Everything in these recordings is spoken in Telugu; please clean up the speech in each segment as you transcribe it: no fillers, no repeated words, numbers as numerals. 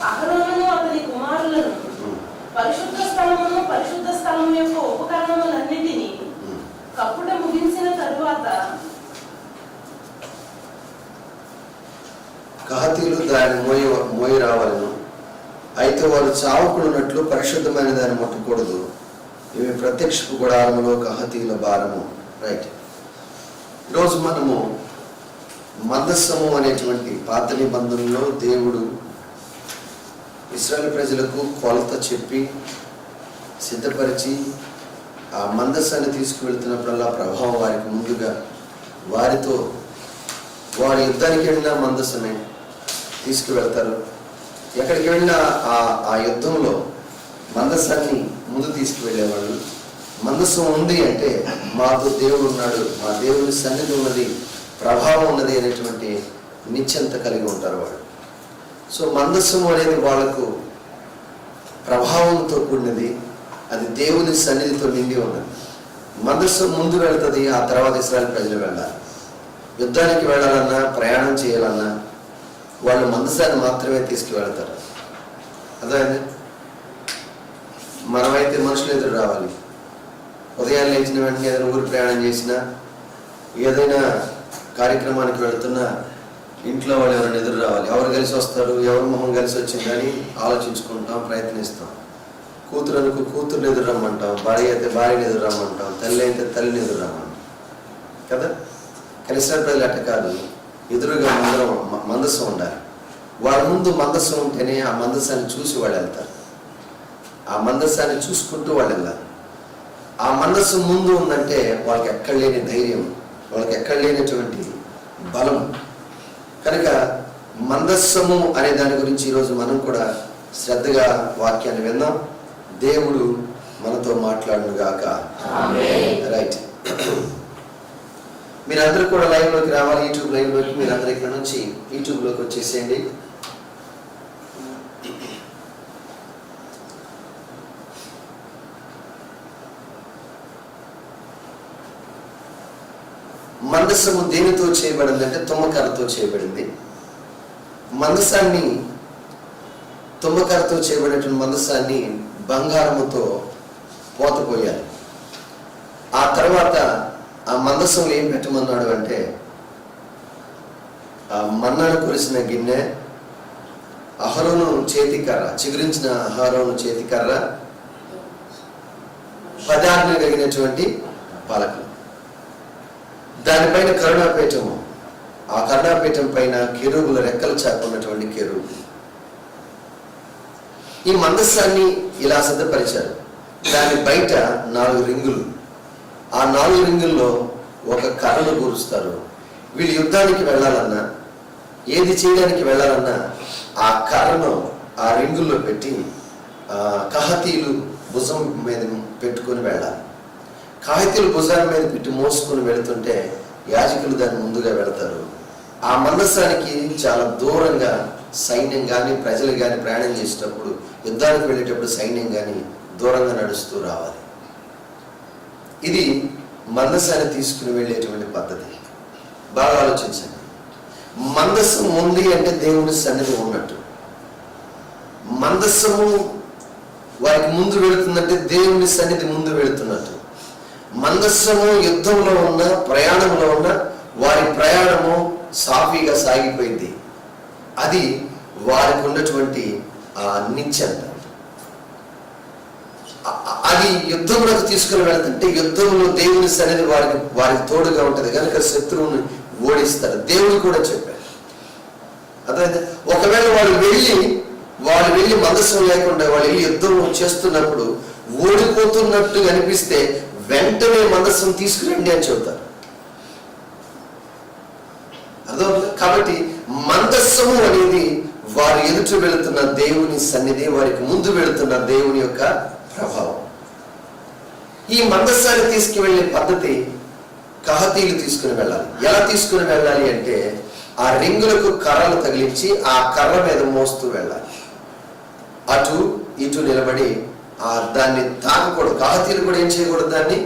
అహరోనును అతని కుమారులను పరిశుద్ధ స్థలమును పరిశుద్ధ స్థలము యొక్క ఉపకరణములన్నిటినీ కప్పుట ముగించిన తరువాత కహాతీలు దాన్ని మోయి రావాలను. అయితే వారు చావకున్నట్లు పరిశుద్ధమైన దాన్ని ముట్టకూడదు. ఇవి ప్రత్యక్షపు గుడారములో కహాతీల భారము. రైట్. ఈరోజు మనము మందస్సము అనేటువంటి పాత నిబంధనలో దేవుడు ఇశ్రాయేలు ప్రజలకు కొలత చెప్పి సిద్ధపరిచి ఆ మందస్సాన్ని తీసుకువెళ్తున్నప్పుడల్లా ప్రభావం వారికి ముందుగా వారితో వారు యుద్ధానికి వెళ్ళినా మందస్సమే తీసుకువెళ్తారు. ఎక్కడికి వెళ్ళినా ఆ యుద్ధంలో మందస్సాన్ని ముందు తీసుకువెళ్ళేవాళ్ళు. మందస్సం ఉంది అంటే మాతో దేవుడు ఉన్నాడు, మా దేవుని సన్నిధి ఉన్నది, ప్రభావం ఉన్నది అనేటువంటి నిశ్చంత కలిగి ఉంటారు వాళ్ళు. సో మందస్సం అనేది వాళ్లకు ప్రభావంతో కూడినది, అది దేవుని సన్నిధితో నిండి ఉన్నది. మందస్సం ముందు వెళ్తుంది, ఆ తర్వాత ఇశ్రాయేలు ప్రజలు వెళ్ళాలి. యుద్ధానికి వెళ్ళాలన్నా ప్రయాణం చేయాలన్నా వాళ్ళు మందస్సాన్ని మాత్రమే తీసుకువెళ్తారు. అదే మనమైతే మనుషులు ఎదురు రావాలి. ఉదయాన్నే లేచిన వెంటనే ఏదైనా ఊరు ప్రయాణం చేసినా, ఏదైనా కార్యక్రమానికి వెళుతున్నా ఇంట్లో వాళ్ళు ఎవరైనా ఎదురు రావాలి. ఎవరు కలిసి వస్తారు, ఎవరు మొహం కలిసి వచ్చిందని ఆలోచించుకుంటాం, ప్రయత్నిస్తాం. కూతురు అనుకు కూతురుని ఎదురు రమ్మంటాం, భార్య అయితే భార్యని ఎదురు రమ్మంటాం, తల్లి అయితే తల్లిని ఎదురు రమ్మంటాం కదా. కలిసిన ప్రజలు అట్ట కాదు, ఎదురుగా మందస్సం ఉండాలి. వాళ్ళ ముందు మందస్సం ఉంటేనే ఆ మందస్సాన్ని చూసి వాళ్ళు వెళ్తారు. ఆ మందస్సాన్ని చూసుకుంటూ వాళ్ళు వెళ్ళాలి. ఆ మందస్సం ముందు ఉందంటే వాళ్ళకి ఎక్కడ లేని ధైర్యం, వాళ్ళకి ఎక్కడ లేనటువంటి బలం. కనుక మందస్సము అనే దాని గురించి ఈరోజు మనం కూడా శ్రద్ధగా వాక్యాన్ని విందాం. దేవుడు మనతో మాట్లాడును గాక. రైట్. మీరందరూ కూడా లైవ్లోకి రావాలి. యూట్యూబ్ లైవ్లోకి మీరందరూ ఇక్కడ నుంచి యూట్యూబ్లోకి వచ్చేసేయండి. మందస్సము దేనితో చేయబడింది అంటే తుమ్మకర్రతో చేయబడింది. మందస్సాన్ని తుమ్మకర్రతో చేయబడినటువంటి మందస్సాన్ని బంగారముతో పోతపోయాలి. ఆ తర్వాత ఆ మందస్సంలో ఏం పెట్టమన్నాడు అంటే ఆ మన్నాను కురిసిన గిన్నె, అహరోను చేతికర్ర, చిగురించిన అహరోను చేతికర్ర, 10 ఆజ్ఞలు కలిగినటువంటి పలకలు, దానిపైన కరుణాపీఠము, ఆ కరుణాపీఠం పైన కెరూబుల రెక్కలు చాపున్నటువంటి కెరూబు. ఈ మందస్సాన్ని ఇలా సిద్ధపరిచారు. దాని బయట 4 రింగులు, ఆ 4 రింగుల్లో ఒక కర్రను కూరుస్తారు. వీళ్ళు యుద్ధానికి వెళ్ళాలన్నా, ఏది చేయడానికి వెళ్ళాలన్నా ఆ కర్రను ఆ రింగుల్లో పెట్టి కహాతీలు భుజం మీద పెట్టుకొని వెళ్ళాలి. కహాతీలు భుజాల మీద పెట్టి మోసుకొని వెళుతుంటే యాజకులు దాన్ని ముందుగా వెళతారు. ఆ మందస్సానికి చాలా దూరంగా సైన్యం కానీ ప్రజలు కానీ ప్రయాణం చేసేటప్పుడు, యుద్ధానికి వెళ్ళేటప్పుడు సైన్యం కానీ దూరంగా నడుస్తూ రావాలి. ఇది మందస్సాన్ని తీసుకుని వెళ్ళేటువంటి పద్ధతి. బాగా ఆలోచించండి. మందస్సం ఉంది అంటే దేవుని సన్నిధి ఉన్నట్టు. మందస్సము వారికి ముందు వెళుతుందంటే దేవుని సన్నిధి ముందు వెళుతున్నట్టు. మందస్సము యుద్ధంలో ఉన్న, ప్రయాణంలో ఉన్న వారి ప్రయాణము సాఫీగా సాగిపోయింది. అది వారికి ఉన్నటువంటి నిశ్చంత. అది యుద్ధంలోకి తీసుకుని వెళ్తుంటే యుద్ధంలో దేవుని సన్నిధి వారికి తోడుగా ఉంటుంది కనుక శత్రువుని ఓడిస్తారు. దేవుడు కూడా చెప్పారు. అదే ఒకవేళ వాళ్ళు వెళ్ళి మందస్సం లేకుండా వాళ్ళు వెళ్ళి యుద్ధం చేస్తున్నప్పుడు ఓడిపోతున్నట్టు అనిపిస్తే వెంటనే మందస్సం తీసుకురండి అని చెబుతారు. అర్థం. కాబట్టి మందస్సము అనేది వారు ఎదుటి వెళుతున్న దేవుని సన్నిధి, వారికి ముందు వెళుతున్న దేవుని యొక్క ప్రభావం. ఈ మందస్సాన్ని తీసుకువెళ్ళే పద్ధతి కహాతీలు తీసుకుని వెళ్ళాలి. ఎలా తీసుకుని వెళ్ళాలి అంటే ఆ రింగులకు కర్రలు తగిలించి ఆ కర్ర మీద మోస్తూ వెళ్ళాలి. అటు ఇటు నిలబడి దాన్ని తాకకూడదు. కహాతీలు కూడా ఏం చేయకూడదు, దాన్ని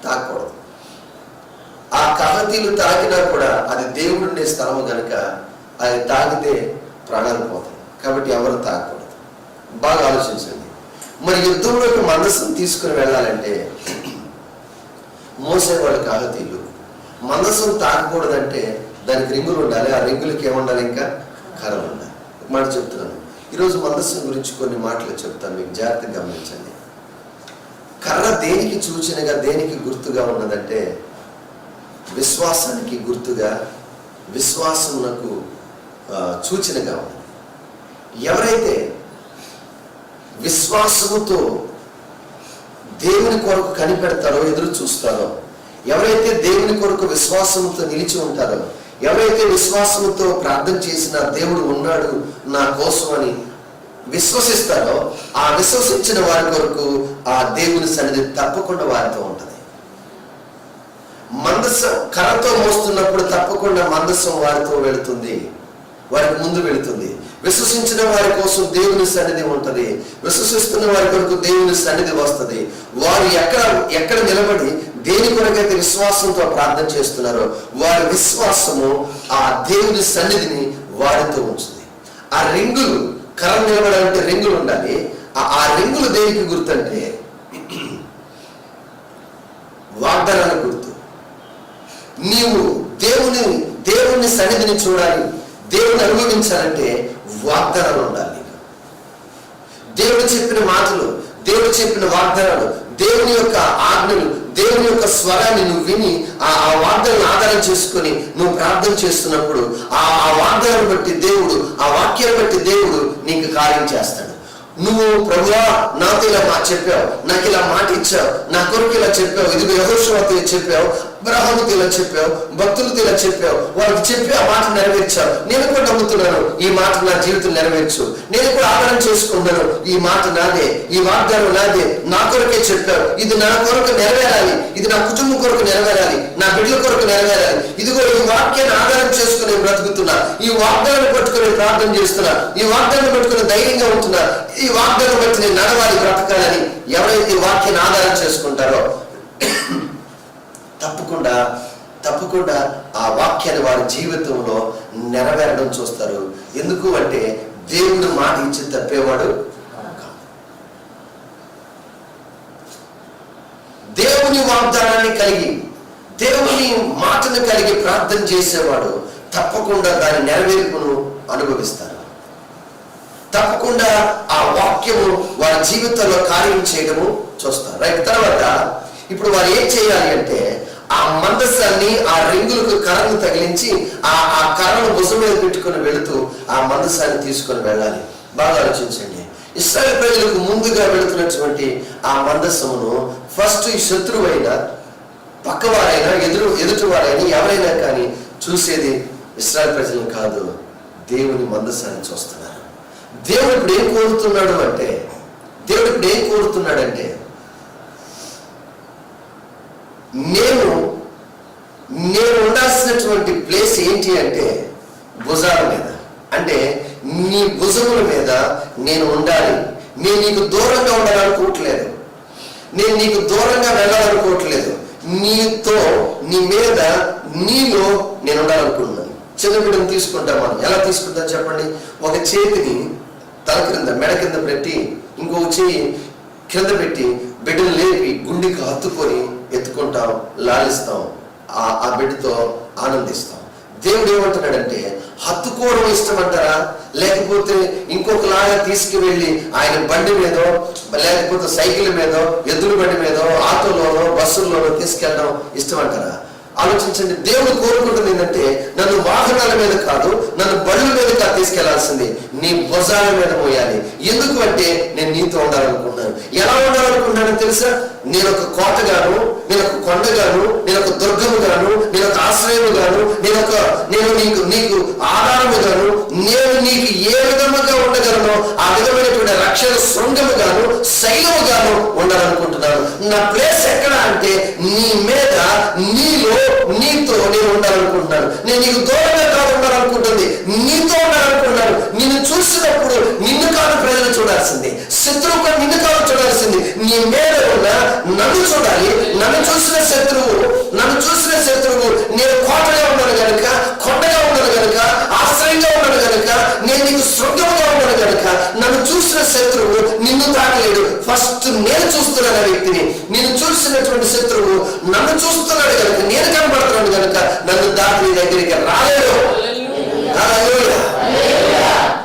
తాకకూడదు. ఆ కహాతీలు తాకినా కూడా అది దేవుడు ఉండే స్థలము కనుక అది తాకితే ప్రాణాలు పోతాయి. కాబట్టి ఎవరు తాకూడదు. బాగా ఆలోచించండి. మరి యుద్ధంలోకి మందసం తీసుకుని వెళ్ళాలంటే మోసేవాళ్ళు కాహతీయులు. మందసం తాకకూడదంటే దానికి రింగులు ఉండాలి. ఆ రింగులకి ఏముండాలి? ఇంకా కర్రలు ఉండాలి. మాట చెప్తున్నాను. ఈరోజు మందసం గురించి కొన్ని మాటలు చెప్తాను, మీకు జాగ్రత్తగా గమనించండి. కర్ర దేనికి సూచనగా, దేనికి గుర్తుగా ఉన్నదంటే విశ్వాసానికి గుర్తుగా, విశ్వాసమునకు సూచనగా ఉన్నది. ఎవరైతే విశ్వాసముతో దేవుని కొరకు కనిపెడతారో, ఎదురు చూస్తారో, ఎవరైతే దేవుని కొరకు విశ్వాసంతో నిలిచి ఉంటారో, ఎవరైతే విశ్వాసంతో ప్రార్థన చేసిన దేవుడు ఉన్నాడు నా కోసం అని విశ్వసిస్తారో, ఆ విశ్వసించిన వారి కొరకు ఆ దేవుని సన్నిధి తప్పకుండా వారితో ఉంటుంది. మందసం కర్రతో మోస్తున్నప్పుడు తప్పకుండా మందసం వారితో వెళుతుంది, వారికి ముందు వెళుతుంది. విశ్వసించిన వారి కోసం దేవుని సన్నిధి ఉంటుంది. విశ్వసిస్తున్న వారి కొరకు దేవుని సన్నిధి వస్తుంది. వారు ఎక్కడ నిలబడి దేని కొరకైతే విశ్వాసంతో ప్రార్థన చేస్తున్నారో వారి విశ్వాసము ఆ దేవుని సన్నిధిని వారితో ఉంచుతుంది. ఆ రింగులు, కర్ర నిలబడాలంటే రింగులు ఉండాలి. ఆ రింగులు దేనికి గుర్తు అంటే వాగ్దానానికి గుర్తు. నీవు దేవుని సన్నిధిని చూడాలి, దేవుని అనుభవించాలంటే వాగ్దానాలు ఉండాలి. దేవుడు చెప్పిన మాటలు, దేవుడు చెప్పిన వాగ్దానాలు, దేవుని యొక్క ఆజ్ఞలు, దేవుని యొక్క స్వరాన్ని నువ్వు విని ఆ వాగ్దానాన్ని ఆధారం చేసుకొని నువ్వు ప్రార్థన చేస్తున్నప్పుడు ఆ వాగ్దానాన్ని బట్టి దేవుడు, ఆ వాక్యాన్ని బట్టి దేవుడు నీకు కార్యం చేస్తాడు. నువ్వు ప్రభువా నాతో ఇలా చెప్పావు, నాకు ఇలా మాట ఇచ్చావు, నా కొరకు ఇలా చెప్పావు, ఇదిగో యెహోషువతో చెప్పావు, అబ్రహాముతో ఇలా చెప్పావు, భక్తులతో ఇలా చెప్పావు, వాళ్ళకి చెప్పి ఆ మాట నెరవేర్చావు. నేను కూడా నమ్ముతున్నాను ఈ మాట నా జీవితం నెరవేర్చు. నేను కూడా ఆదరణ చేసుకున్నాను, ఈ మాట నాదే, ఈ వాగ్దానం నాదే, నా కొరకే చెప్పావు, ఇది నా కొరకు నెరవేరాలి, ఇది నా కుటుంబం కొరకు నెరవేరాలి, నా బిడ్డల కొరకు నెరవేరాలి. ఇదిగో ఈ వాక్యాన్ని ఆధారం చేసుకుని బ్రతుకుతున్నా, ఈ వాగ్దానాన్ని పట్టుకుని ప్రార్థన చేస్తున్నా, ఈ వాగ్దానాన్ని పట్టుకుని ధైర్యంగా ఉంటున్నా, ఈ వాగ్దానం బట్టి నేను నడవాలి, బ్రతకాలని ఎవరైతే వాక్యాన్ని ఆధారం చేసుకుంటారో తప్పకుండా ఆ వాక్యాన్ని వారి జీవితంలో నెరవేరడం చూస్తారు. ఎందుకు అంటే దేవుడు మాట ఇచ్చి తప్పేవాడు కాదు. దేవుని వాగ్దానాన్ని కలిగి, దేవుని మాటను కలిగి ప్రార్థన చేసేవాడు తప్పకుండా దాని నెరవేర్పును అనుభవిస్తారు. తప్పకుండా ఆ వాక్యము వారి జీవితంలో కార్యం చేయడము చూస్తారు. రైట్. తర్వాత ఇప్పుడు వారు ఏం చేయాలి అంటే ఆ మందసాన్ని ఆ రింగులకు కర్రను తగిలించి ఆ కర్రను భుజం మీద పెట్టుకుని వెళుతూ ఆ మందసాన్ని తీసుకొని వెళ్ళాలి. బాగా ఆలోచించండి. ఇశ్రాయేలు ప్రజలకు ముందుగా వెళుతున్నటువంటి ఆ మందసమును ఫస్ట్ ఈ శత్రువైనా పక్కవారైనా ఎదుటివారైనా ఎవరైనా కానీ చూసేది ఇశ్రాయేలు ప్రజలను కాదు, దేవుని మందసాన్ని చూస్తున్నారు. దేవుడు ఇప్పుడు ఏం కోరుతున్నాడంటే నేను ఉండాల్సినటువంటి ప్లేస్ ఏంటి అంటే భుజాల మీద, అంటే నీ భుజముల మీద నేను ఉండాలి. నేను నీకు దూరంగా ఉండాలనుకోవట్లేదు, నేను నీకు దూరంగా వెళ్ళాలనుకోవట్లేదు. నీతో, నీ మీద, నీలో నేను ఉండాలనుకుంటున్నాను. చిన్న బిడ్డను తీసుకుంటాం. మనం ఎలా తీసుకుంటాం చెప్పండి? ఒక చేతిని తల క్రింద, మెడ కింద పెట్టి, ఇంకొక చేయి కింద పెట్టి బిడ్డను లేపి గుండెకి హత్తుకొని ఎత్తుకుంటాం, లాలిస్తాం, ఆ బిడ్డతో ఆనందిస్తాం. దేవుడు ఏమంటున్నాడంటే హత్తుకోవడం ఇష్టమంటారా, లేకపోతే ఇంకొకలాగా తీసుకువెళ్ళి ఆయన బండి మీదో, లేకపోతే సైకిల్ మీదో, ఎద్దుల బండి మీదో, ఆటోలోనో, బస్సుల్లోనో తీసుకెళ్ళడం ఇష్టమంటారా? ఆలోచించండి. దేవుడు కోరుకుంటుంది ఏంటంటే నన్ను వాహనాల మీద కాదు, నన్ను బళ్ళ మీద కాదు తీసుకెళ్లాల్సింది, నీ భుజాల మీద మోయాలి. ఎందుకు అంటే నేను నీతో ఉండాలనుకున్నాను. ఎలా ఉండాలనుకున్నాను తెలుసా? నేను ఒక కోటగాను, నేను ఒక కొండగాను, నేను ఒక దుర్గముగాను, నేను ఒక ఆశ్రయముగాను, నేను నీకు ఆధారముగాను, నేను నీకు ఏ విధముగా ఉండగలను ఆ విధమైనటువంటి రక్షణ శృంగముగాను, శైలముగాను ఉండాలనుకుంటున్నాను. నా ప్లేస్ ఎక్కడ అంటే నీ మీద, నీలో, నీతో నేను ఉండాలనుకుంటున్నాను. నేను నీకు దూరంగా కాదు ఉండాలనుకుంటుంది, నీతో ఉండాలనుకుంటున్నాను. నిన్ను చూసినప్పుడు నిన్ను కాదు ప్రజలు చూడాల్సింది, శత్రువు కూడా నిన్ను కాదు చూడాల్సింది, నీ మీద ఉన్న నన్ను చూడాలి. నన్ను చూసిన శత్రువు నేను కోటగా ఉన్నాను కనుక, కొండగా ఉన్నాను కనుక, ఆశ్రయంగా ఉన్నాను కనుక, నేను నీకు శృంగముగా ఉన్నాను నిన్ను తాకలేడు. ఫస్ట్ నేను చూస్తున్నాను ఆ వ్యక్తిని. నేను చూసినటువంటి శత్రువు నన్ను చూస్తున్నాడు కనుక, నేను కనబడుతున్నాను కనుక నన్ను దాటి నీ దగ్గరికి రాలేడు.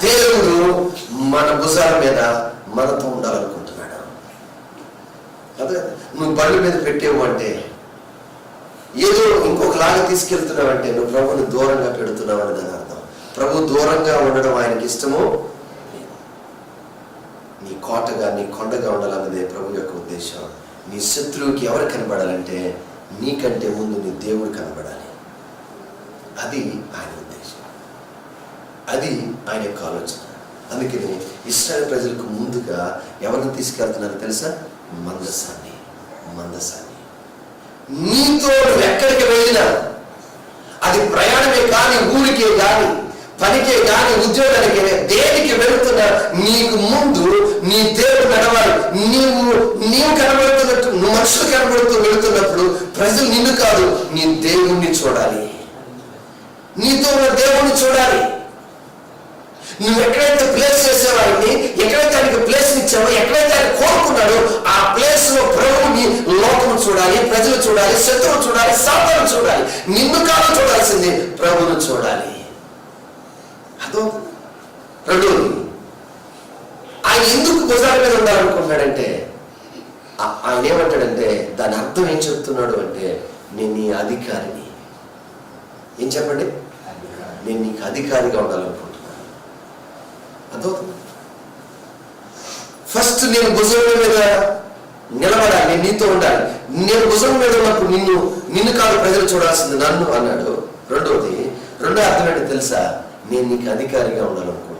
దేవుడు మన భుజాల మీద మనతో ఉండాలనుకుంటున్నాడు. అదే నువ్వు బండి మీద పెట్టేవు అంటే, ఏదో ఇంకొకలాగా తీసుకెళ్తున్నావు అంటే నువ్వు ప్రభుని దూరంగా పెడుతున్నావు అని దాని అర్థం. ప్రభు దూరంగా ఉండడం ఆయనకి ఇష్టము. నీ కోటగా నీ కొండగా ఉండాలన్నదే ప్రభు యొక్క ఉద్దేశం. నీ శత్రువుకి ఎవరు కనబడాలంటే నీకంటే ముందు నీ దేవుడు కనబడాలి. అది ఆయన ఉద్దేశం, అది ఆయన యొక్క ఆలోచన. అందుకని ఇశ్రాయేలు ప్రజలకు ముందుగా ఎవరిని తీసుకెళ్తున్నారో తెలుసా? మందసాన్ని. నీతో ఎక్కడికి వెళ్ళినా, అది ప్రయాణమే కానీ, ఊరికే కానీ, పనికే కానీ, ఉద్యోగానికి, దేనికి వెళుతున్నా నీకు ముందు నీ దేవుడు నడవాలి. నీవు కనబడుతున్నట్టు, నువ్వు మనుషులు కనబడుతూ వెళుతున్నప్పుడు ప్రజలు నిన్ను కాదు నీ దేవుణ్ణి చూడాలి. నీతో ఉన్న దేవుణ్ణి చూడాలి. నువ్వు ఎక్కడైతే ప్లేస్ చేసేవాడిని, ఎక్కడైతే ఆయనకి ప్లేస్ ఇచ్చావో, ఎక్కడైతే ఆయన కోరుకున్నాడో ఆ ప్లేస్ లో ప్రభువుని లోకం చూడాలి, ప్రజలు చూడాలి, శత్రువు చూడాలి, సాతాను చూడాలి. నిన్ను కాదు చూడాల్సింది, ప్రభువును చూడాలి. అదో రెండోది, ఆయన ఎందుకు భుజాల మీద ఉండాలనుకుంటున్నాడంటే, ఆయన ఏమంటాడంటే దాని అర్థం ఏం చెప్తున్నాడు అంటే, నేను నీ అధికారిని. ఏం చెప్పండి? నేను నీకు అధికారిగా ఉండాలనుకుంటున్నాను. అదో ఫస్ట్ నేను భుజం మీద నిలబడాలి, నేను నీతో ఉండాలి. నేను భుజం మీద ఉన్నప్పుడు నిన్ను కాదు ప్రజలు చూడాల్సింది, నన్ను అన్నాడు. రెండో అర్థం ఏంటో తెలుసా? నేను నీకు అధికారిగా ఉండాలనుకుంటున్నాను.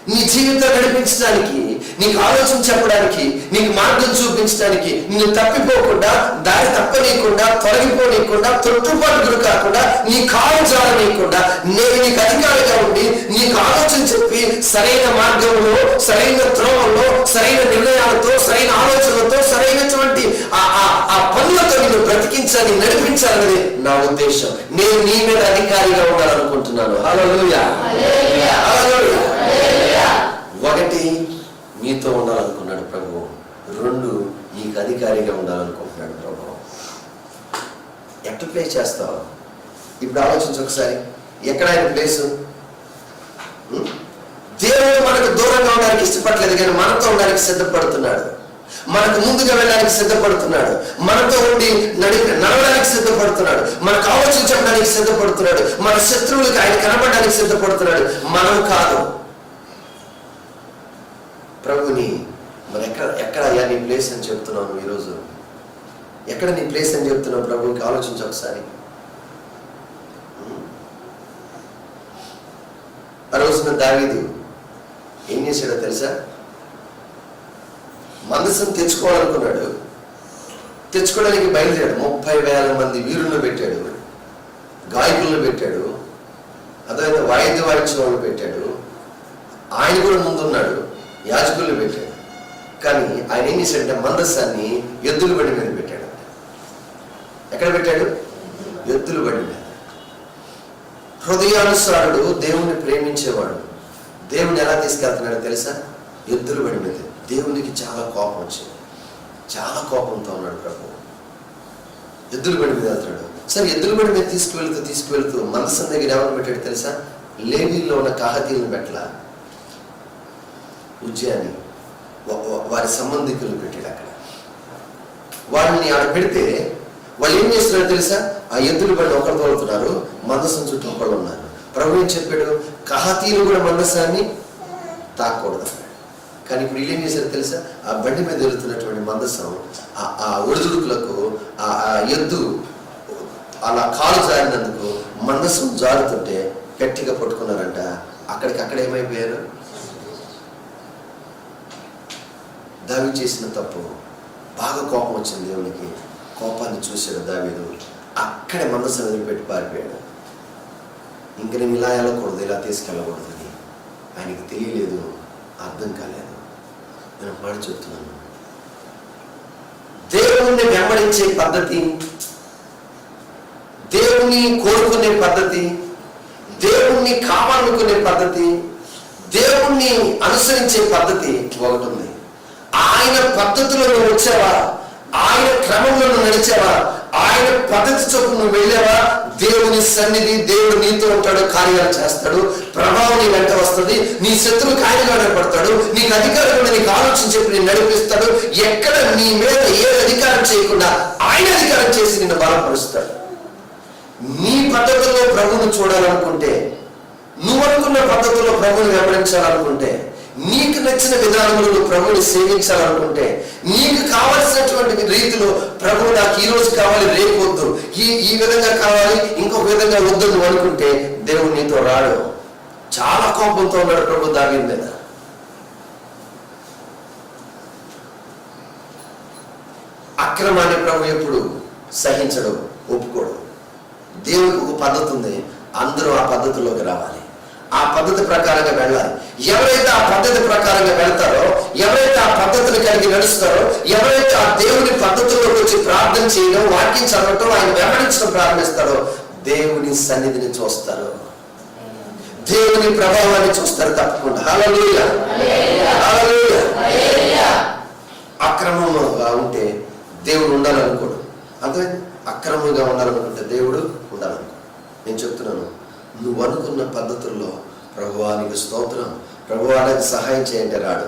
నీ జీవితం నడిపించడానికి, నీకు ఆలోచన చెప్పడానికి, నీకు మార్గం చూపించడానికి, నిన్ను తప్పిపోకుండా, దారి తప్పనీయకుండా, తొలగిపోనీయకుండా, తొట్టుపాటు గురి కాకుండా, నీ కాలు జారనీయకుండా నేను నీకు అధికారిగా ఉండి నీకు ఆలోచన చెప్పి సరైన మార్గంలో, సరైన త్రోవల్లో, సరైన నిర్ణయాలతో, సరైన ఆలోచనలతో, సరైనటువంటి ఆ పనులతో నిన్ను బ్రతికించాలి, నడిపించాలనేది నా ఉద్దేశం. నేను నీ మీద అధికారిగా ఉండాలనుకుంటున్నాను. హల్లెలూయా. ఒకటి, నీతో ఉండాలనుకున్నాడు ప్రభు. రెండు, నీకు అధికారిగా ఉండాలనుకుంటున్నాడు ప్రభు. ఎట్లా ప్లే చేస్తావు? ఇప్పుడు ఆలోచించు ఒకసారి. ఎక్కడ ఆయన ప్లేసు? దేవుడు మనకు దూరంగా ఉండడానికి ఇష్టపడలేదు, కానీ మనతో ఉండడానికి సిద్ధపడుతున్నాడు. మనకు ముందుగా వెళ్ళడానికి సిద్ధపడుతున్నాడు. మనతో ఉండి నడవడానికి సిద్ధపడుతున్నాడు. మనకు ఆలోచన చెప్పడానికి సిద్ధపడుతున్నాడు. మన శత్రువులకు ఆయన కనబడడానికి సిద్ధపడుతున్నాడు. మనం కాదు. ప్రభుని మరి ఎక్కడ అయ్యా నీ ప్లేస్ అని చెప్తున్నావు నువ్వు ఈరోజు? ఎక్కడ నీ ప్లేస్ అని చెప్తున్నావు ప్రభుకి? ఆలోచించు ఒకసారి. ఆ రోజున దావీదు ఏం చేశాడో తెలుసా? మందసం తెచ్చుకోవాలనుకున్నాడు. తెచ్చుకోవడానికి బయలుదేరాడు. 30,000 మంది వీరులను పెట్టాడు, గాయకులను పెట్టాడు, అదే వాయిద్య వాయించిన వాళ్ళు పెట్టాడు. ఆయన కూడా ముందున్నాడు, యాజకులను పెట్టాడు. కానీ ఆయన ఏం చేశాడంటే మందసాన్ని ఎద్దుల బండి మీద పెట్టాడు. ఎక్కడ పెట్టాడు? ఎద్దుల బండి మీద. హృదయానుసారుడు, దేవుణ్ణి ప్రేమించేవాడు దేవుణ్ణి ఎలా తీసుకెళ్తున్నాడో తెలుసా? ఎద్దుల బండి మీద. దేవునికి చాలా కోపం వచ్చింది, చాలా కోపంతో ఉన్నాడు ప్రభు. ఎద్దుల బండి మీద వెళ్తున్నాడు. సరే, ఎద్దుల బండి మీద తీసుకువెళ్తూ మందసం దగ్గర ఎవరిని పెట్టాడు తెలుసా? లేవీల్లో ఉన్న కహాతీలను పెట్టలా, ఉజ్జయాని వారి సంబంధికులను పెట్టాడు అక్కడ. వాళ్ళని ఆడ పెడితే వాళ్ళు ఏం చేస్తున్నారో తెలుసా? ఆ ఎద్దుల బండి ఒకరు తోలుతున్నారు, మందసం చుట్టూ ఒకళ్ళు ఉన్నారు. ప్రభు ఏం చెప్పాడు? కహాతీలు కూడా మందసాన్ని తాకూడదు. కానీ ఇప్పుడు వీళ్ళు ఏం చేశారో తెలుసా? ఆ బండి మీద వెళుతున్నటువంటి మందసం ఆ ఒడిదుడుకులకు ఆ ఎద్దు అలా కాలు జారినందుకు మందసం జారుతుంటే గట్టిగా పట్టుకున్నారంట. అక్కడికక్కడ ఏమైపోయారు? దావీదు చేసిన తప్పు. బాగా కోపం వచ్చింది దేవునికి. కోపాన్ని చూశాడు దావీదు. అక్కడే మందసం వదిలిపెట్టి పారిపోయాడు. ఇంక నేను ఇలా వెళ్ళకూడదు, ఇలా తీసుకెళ్ళకూడదు అని ఆయనకి తెలియలేదు, అర్థం కాలేదు. నేను మాట చెప్తున్నాను, దేవుణ్ణి వెంబడించే పద్ధతి, దేవుణ్ణి కోరుకునే పద్ధతి, దేవుణ్ణి కావాలనుకునే పద్ధతి, దేవుణ్ణి అనుసరించే పద్ధతి ఒకటి ఉంది. ఆయన పద్ధతిలో నువ్వు వచ్చావా, ఆయన క్రమంలో నువ్వు నడిచావా, ఆయన పద్ధతి చొప్పున నువ్వు వెళ్ళావా, దేవుని సన్నిధి, దేవుడు నీతో ఉంటాడు, కార్యాలు చేస్తాడు, ప్రభావం నీ వెంట వస్తుంది, నీ శత్రువు కార్యాలు పడతాడు, నీకు అధికారం మీద నీకు ఆలోచన చెప్పి నేను నడిపిస్తాడు. ఎక్కడ నీ మీద ఏ అధికారం చేయకుండా ఆయన అధికారం చేసి నిన్ను బలపరుస్తాడు. నీ పద్ధతుల్లో ప్రభువును చూడాలనుకుంటే, నువ్వు అనుకున్న పద్ధతుల్లో ప్రభువుని వెంబడించాలనుకుంటే, నీకు నచ్చిన విధానంలో నువ్వు ప్రభువుని సేవించాలనుకుంటే, నీకు కావలసినటువంటి రీతిలో ప్రభువు నాకు ఈ రోజు కావాలి, రేపు వద్దు, ఈ విధంగా కావాలి, ఇంకొక విధంగా వద్దు నువ్వు అనుకుంటే దేవుడు నీతో రాడు. చాలా కోపంతో ఉన్నాడు ప్రభు దావీదు మీద. అక్రమాన్ని ప్రభు ఎప్పుడు సహించడు, ఒప్పుకోడు. దేవుడికి ఒక పద్ధతి ఉంది, అందరూ ఆ పద్ధతిలోకి రావాలి, ఆ పద్ధతి ప్రకారంగా వెళ్ళాలి. ఎవరైతే ఆ పద్ధతి ప్రకారంగా వెళ్తారో, ఎవరైతే ఆ పద్ధతిని కలిగి నడుస్తారో, ఎవరైతే ఆ దేవుని పద్ధతుల్లోకి వచ్చి ప్రార్థన చేయడం, వాక్యం చదవటం, ఆయన వెంబడించడం ప్రారంభిస్తారో దేవుని సన్నిధిని చూస్తారు, దేవుని ప్రభావాన్ని చూస్తారు తప్పకుండా. హల్లెలూయా, హల్లెలూయా. అక్రమంగా ఉంటే దేవుడు ఉండాలనుకోడు. అర్థమైంది? అక్రమంగా ఉండాలనుకుంటే దేవుడు ఉండాలనుకో. నేను చెప్తున్నాను, నువ్వు అనుకున్న పద్ధతుల్లో ప్రభువా నీకు స్తోత్రం, ప్రభువా నాకు సహాయం చేయండి రాడు.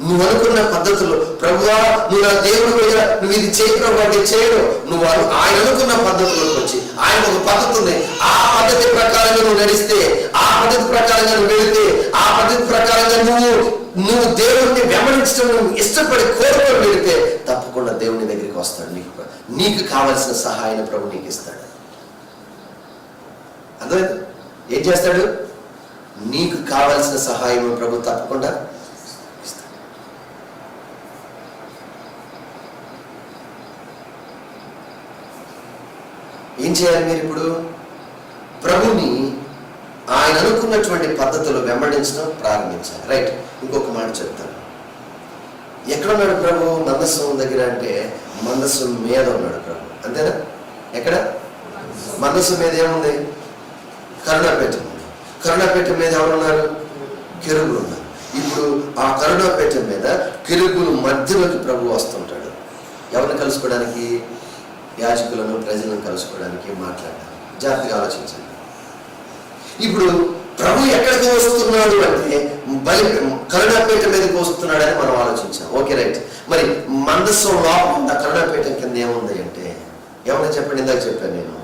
నువ్వు అనుకున్న పద్ధతుల్లో ప్రభువా నువ్వు నా దేవుడు మీద నువ్వు ఇది చేయి ప్రభు అంటే చేయడు. నువ్వు ఆయన అనుకున్న పద్ధతుల్లోకి వచ్చి, ఆయన ఒక పద్ధతి ఉంది, ఆ పద్ధతి ప్రకారంగా నువ్వు నడిస్తే, ఆ పద్ధతి ప్రకారంగా నువ్వు వెళితే, ఆ పద్ధతి ప్రకారంగా నువ్వు దేవుడిని వెంబడించడం నువ్వు ఇష్టపడి కోరుకొని వెళితే తప్పకుండా దేవుని దగ్గరికి వస్తాడు. నీకు కావలసిన సహాయాన్ని ప్రభు నీకు ఇస్తాడు. అర్థమైంది? ఏం చేస్తాడు? నీకు కావలసిన సహాయం ప్రభు తప్పకుండా ఇస్తాడు. ఏం చేయాలి మీరు ఇప్పుడు? ప్రభుని ఆయన అనుకున్నటువంటి పద్ధతులు వెంబడించడం ప్రారంభించాలి. రైట్. ఇంకొక మాట చెప్తాను. ఎక్కడున్నాడు ప్రభు? మందస్సం దగ్గర అంటే మందస్సం మీద ఉన్నాడు ప్రభు, అంతేనా? ఎక్కడ? మందస్సం మీద ఏముంది? కరుణాపేట ఉంది. కరుణాపేట మీద ఎవరున్నారు? కెరూబులు ఉన్నారు. ఇప్పుడు ఆ కరుణాపేట మీద కెరూబుల మధ్యలోకి ప్రభు వస్తుంటాడు. ఎవరిని కలుసుకోవడానికి? యాజకులను, ప్రజలను కలుసుకోవడానికి, మాట్లాడడానికి. జాగ్రత్తగా ఆలోచించండి. ఇప్పుడు ప్రభు ఎక్కడికి వస్తున్నాడు అంటే కరుణాపేట మీదకి వస్తున్నాడని మనం ఆలోచించాం. Okay, right. మరి మందస్సం లోపల కరుణాపేట కింద ఏముంది అంటే ఏమన్నా చెప్పండి. ఇందాక చెప్పాను నేను.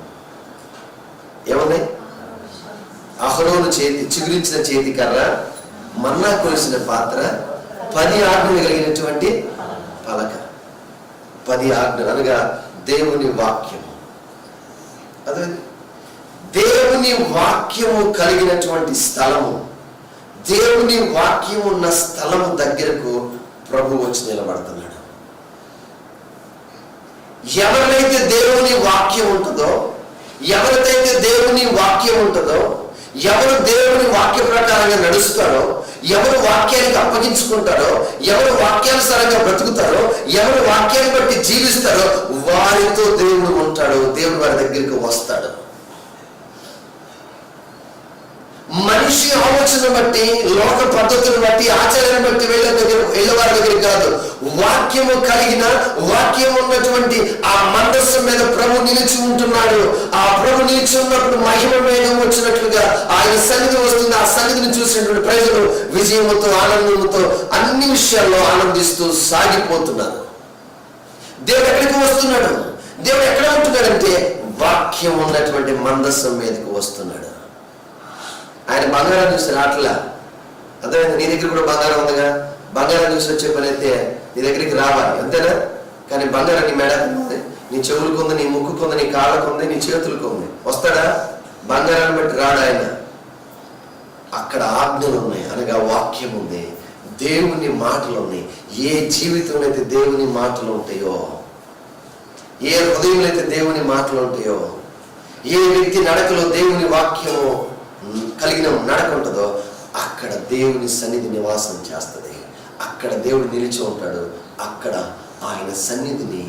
ఏముంది? అహరోను చేతి చిగురించిన చేతి కర్ర, మన్నా కొలిసిన పాత్ర, 10 ఆజ్ఞలు కలిగినటువంటి పలక. 10 ఆజ్ఞలు అనగా దేవుని వాక్యము. అదే దేవుని వాక్యము కలిగినటువంటి స్థలము, దేవుని వాక్యం ఉన్న స్థలము దగ్గరకు ప్రభు వచ్చి నిలబడుతున్నాడు. ఎవరినైతే దేవుని వాక్యం ఉంటుందో, ఎవరికైతే దేవుని వాక్యం ఉంటుందో, ఎవరు దేవుని వాక్య ప్రకారంగా నడుస్తారో, ఎవరు వాక్యానికి అప్పగించుకుంటారో, ఎవరు వాక్యానుసారంగా బ్రతుకుతారో, ఎవరు వాక్యాన్ని బట్టి జీవిస్తారో వారితో దేవుడు ఉంటాడు. దేవుడు వారి దగ్గరికి వస్తాడు. మనిషి ఆలోచన బట్టి, లోక పద్ధతులను బట్టి, ఆచారాన్ని బట్టి వెళ్ళేవారి దగ్గర కాదు. వాక్యము కలిగిన, వాక్యం ఉన్నటువంటి ఆ మందస్సం మీద ప్రభు నిలిచి ఉంటున్నాడు. ఆ ప్రభు నిలిచి ఉన్నప్పుడు మహిమ మేఘం వచ్చినట్లుగా ఆయన సన్నిధి వస్తుంది. ఆ సన్నిధిని చూసినటువంటి ప్రజలు విజయముతో, ఆనందంతో, అన్ని విషయాల్లో ఆనందిస్తూ సాగిపోతున్నారు. దేవుడు ఎక్కడికి వస్తున్నాడు? దేవుడు ఎక్కడ ఉంటున్నాడంటే వాక్యం ఉన్నటువంటి మందస్సం మీదకి వస్తున్నాడు. ఆయన బంగారం చూసి రాట్లా. అర్థమైంది? నీ దగ్గర కూడా బంగారం ఉందిగా. బంగారం చూసి వచ్చే పని అయితే నీ దగ్గరికి రావాలి, అంతేనా? కానీ బంగారం నీ మెడకు ఉంది, నీ చెవులకు ఉంది, నీ ముక్కుకు ఉంది, నీ కాళ్ళకు ఉంది, నీ చేతులకు ఉంది. వస్తాడా? బంగారాన్ని బట్టి రాడు ఆయన. అక్కడ ఆజ్ఞలు ఉన్నాయి, అనగా వాక్యం ఉంది, దేవుని మాటలు ఉన్నాయి. ఏ జీవితంలో అయితే దేవుని మాటలు ఉంటాయో, ఏ హృదయంలో అయితే దేవుని మాటలు ఉంటాయో, ఏ వ్యక్తి నడకలో దేవుని వాక్యము కలిగిన నడక ఉంటుందో అక్కడ దేవుని సన్నిధి నివాసం చేస్తుంది. అక్కడ దేవుడు నిలిచి ఉంటాడు. అక్కడ ఆయన సన్నిధిని,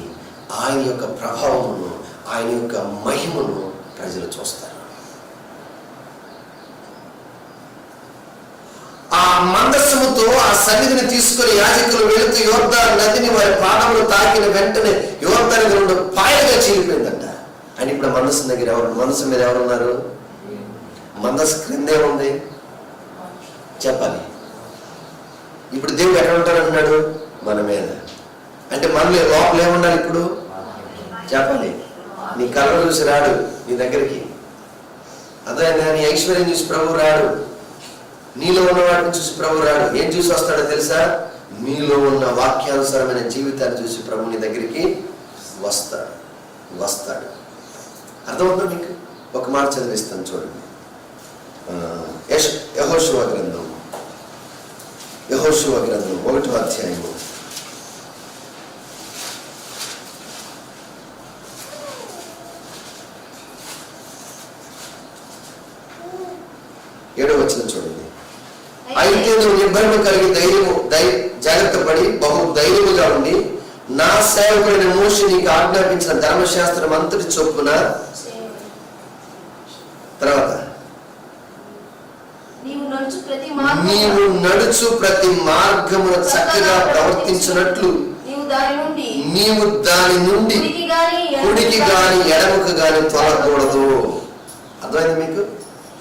ఆయన యొక్క ప్రభావమును, ఆయన యొక్క మహిమను ప్రజలు చూస్తారు. మందస్సముతో ఆ సన్నిధిని తీసుకొని యాజకులు వెళుతూ యోర్దాను నదిని వారి పాదములు తాకిన వెంటనే యోర్దాను 2 పాయలుగా చీలిపోయిందంట. అని ఇప్పుడు మనస్సు దగ్గర మనస్సు మీద ఎవరున్నారు? మనస్సు క్రిందే ఉంది చెప్పాలి. ఇప్పుడు దేవుడు ఎక్కడ ఉంటాడంటున్నాడు? మన మీద. అంటే మనలో లోపల ఏముండాలి ఇప్పుడు చెప్పాలి. నీ కళ్ళను చూసి రాడు నీ దగ్గరికి, అదే నీ ఐశ్వర్యం చూసి ప్రభు రాడు, నీలో ఉన్న వాటిని చూసి ప్రభు రాడు. ఏం చూసి వస్తాడో తెలుసా? నీలో ఉన్న వాక్యానుసారమైన జీవితాన్ని చూసి ప్రభు నీ దగ్గరికి వస్తాడు. అర్థమవుతుందా మీకు? ఒక మాట చదివిస్తాను చూడండి. యెహోషువ గ్రంథం 1వ అధ్యాయము 7వ వచనం చూడండి. అయితే నువ్వు నిబ్బరము కలిగి జాగ్రత్త పడి బహు ధైర్యముగా ఉండి నా సేవకుడైన మోషే నీకు ఆజ్ఞాపించిన ధర్మశాస్త్రం అంతటి చొప్పున తర్వాత నీవు నడుచు ప్రతి మార్గమున చక్కగా ప్రవర్తించినట్లు నీవు దాని నుండి కుడికి గాని ఎడమకు గాని తొలగకూడదు. అర్థమైంది మీకు?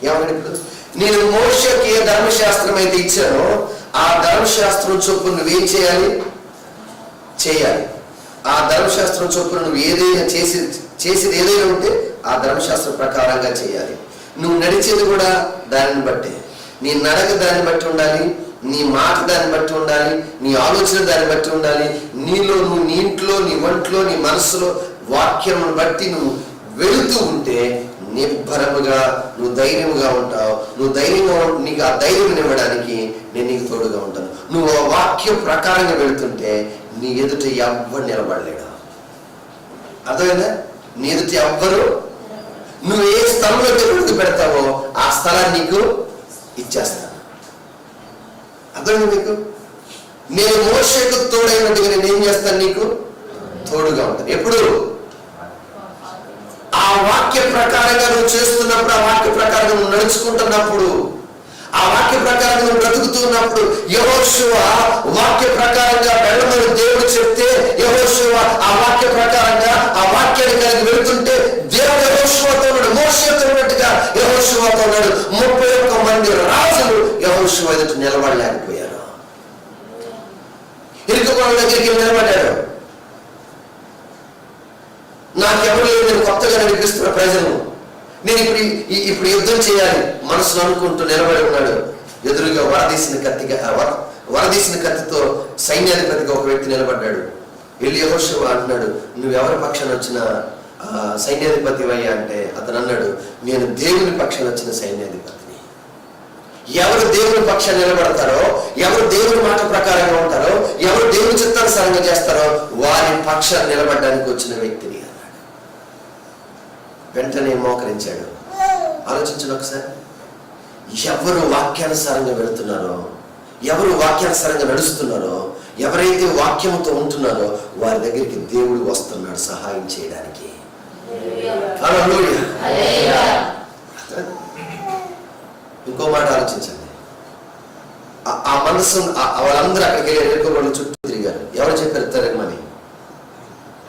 ఏమని? ఇప్పుడు నేను మోషేకి ఏ ధర్మశాస్త్రం అయితే ఇచ్చానో ఆ ధర్మశాస్త్రం చొప్పున నువ్వేం చేయాలి? ఆ ధర్మశాస్త్రం చొప్పున నువ్వు ఏదైనా చేసేది ఏదైనా ఉంటే ఆ ధర్మశాస్త్రం ప్రకారంగా చేయాలి. నువ్వు నడిచేది కూడా దానిని బట్టే, నీ నడక దాన్ని బట్టి ఉండాలి, నీ మాట దాన్ని బట్టి ఉండాలి, నీ ఆలోచన దాన్ని బట్టి ఉండాలి. నీలో నువ్వు, నీ ఇంట్లో, నీ ఒంట్లో, నీ మనసులో వాక్యమును బట్టి నువ్వు వెళుతూ ఉంటే నిబ్బరముగా నువ్వు ధైర్యముగా ఉంటావు. నువ్వు ధైర్యంగా నీకు ఆ ధైర్యం ఇవ్వడానికి నేను నీకు తోడుగా ఉంటాను. నువ్వు ఆ వాక్యం ప్రకారంగా వెళుతుంటే నీ ఎదుట ఎవ్వరు నిలబడలేడు. అర్థమైందా? నీ ఎదుట ఎవ్వరు, నువ్వు ఏ స్థలంలో అడుగు పెడతావో ఆ స్థలాన్ని నీకు ఇచ్చేస్తాను. అర్థమైంది మీకు? నేను మోషేకు తోడైనట్టుగా నేను ఏం చేస్తాను? నీకు తోడుగా ఉంటాను. ఎప్పుడు? ఆ వాక్య ప్రకారంగా నువ్వు చేస్తున్నప్పుడు, ఆ వాక్య ప్రకారంగా నువ్వు నడుచుకుంటున్నప్పుడు, ఆ వాక్య ప్రకారంగా నువ్వు బ్రతుకుతున్నప్పుడు, యెహోషువ వాక్య ప్రకారంగా వెళ్ళమని దేవుడు చెప్తే యెహోషువ ఆ వాక్య ప్రకారంగా ఆ వాక్యాన్ని కలిగి వెళుతుంటే దేవుడు యెహోషువతో ఉన్నాడు, మోషేతో ఉన్నట్టుగా యెహోషువతో ఉన్నాడు. 31 మంది రాజులు యెహోషువ ఎదుట నిలబడలేకపోయారు. ఇరుకుపోయిన దగ్గరికి నిలబడ్డాడు. నాకెవరు లేదు, నేను కొత్తగా నడిపిస్తున్న ప్రజలు, నేను ఇప్పుడు యుద్ధం చేయాలి మనసులో అనుకుంటూ నిలబడి ఉన్నాడు. ఎదురుగా వరదీసిన కత్తితో సైన్యాధిపతిగా ఒక వ్యక్తి నిలబడ్డాడు. వెళ్ళి యెహోషువ అంటున్నాడు, నువ్వెవరి పక్షాన వచ్చిన సైన్యాధిపతి అయ్యా అంటే అతను అన్నాడు, నేను దేవుని పక్షాన వచ్చిన సైన్యాధిపతిని. ఎవరు దేవుని పక్షాన్ని నిలబడతారో, ఎవరు దేవుని మాట ప్రకారంగా ఉంటారో, ఎవరు దేవుని చిత్తానుసారంగా చేస్తారో వారి పక్షాన్ని నిలబడడానికి వచ్చిన వ్యక్తిని అన్నాడు. వెంటనే మోకరించాడు. ఆలోచించండి ఒకసారి. ఎవరు వాక్యానుసారంగా వెళుతున్నారో, ఎవరు వాక్యానుసారంగా నడుస్తున్నారో, ఎవరైతే వాక్యంతో ఉంటున్నారో వారి దగ్గరికి దేవుడు వస్తున్నాడు సహాయం చేయడానికి. ఇంకో మాట ఆలోచించండి. ఆ మనసు వాళ్ళందరూ అక్కడికి వెళ్ళి వాళ్ళు చుట్టూ తిరిగారు. ఎవరు చెప్పారు తిరగమని?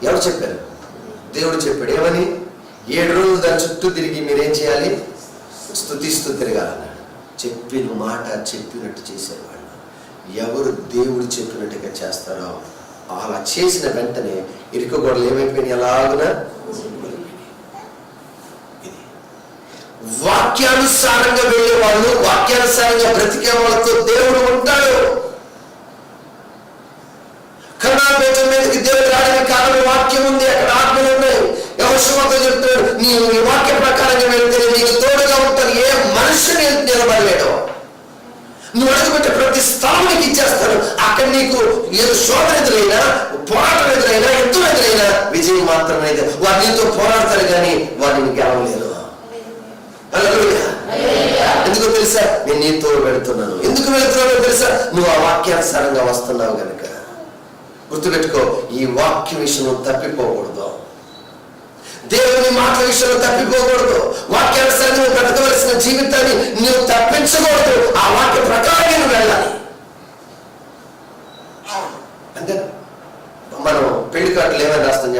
ఎవరు చెప్పారు? దేవుడు చెప్పాడు. ఏమని? 7 రోజులు దాని చుట్టూ తిరిగి మీరేం చేయాలి? స్తుతిస్తూ తిరగాలన్నాడు. చెప్పిన మాట చెప్పినట్టు చేసేవాళ్ళు. ఎవరు దేవుడు చెప్పినట్టుగా చేస్తారో అలా చేసిన వెంటనే ఇరుకు గోడలు ఏమైపోయినాయి? ఎలాగునా వాక్యానుసారంగా వెళ్ళే వాళ్ళు, వాక్యానుసారంగా బ్రతికే వాళ్ళతో దేవుడు ఉంటాడు. కరుణాపేట మీదకి దేవుడు రావడానికి కారణం వాక్యం ఉంది, అక్కడ ఆత్మలు ఉన్నాయి. యెహోషువతో చెప్తాడు, నీవు ఈ వాక్య ప్రకారంగా వెళ్తే నీకు తోడుగా ఉంటాను. ఏ మనుషుని నిలబడలేడు. నువ్వు అడుగుపెట్టే ప్రతి స్థలం నీకు ఇచ్చేస్తాను. అక్కడ నీకు ఏదో శోధన ఎదురైనా, పోరాటం ఎదురైనా, యుద్ధం ఎదురైనా విజయం మాత్రమే. వారు నీతో పోరాడతారు కానీ వారిని గెలవలేరు. ఎందుకు తెలుసా? నేను నీతో వెళుతున్నాను. ఎందుకు వెళుతున్నానో తెలుసా? నువ్వు ఆ వాక్యానుసారంగా వస్తున్నావు కనుక. గుర్తుపెట్టుకో, ఈ వాక్య విషయంలో తప్పిపోకూడదు. దేవుని మాట విషయంలో తప్పిపోకూడదు. వాక్యానుసారంగా నువ్వు బ్రతకవలసిన జీవితాన్ని నువ్వు తప్పించకూడదు. ఆ వాక్య ప్రకారంగా నువ్వు వెళ్ళాలి.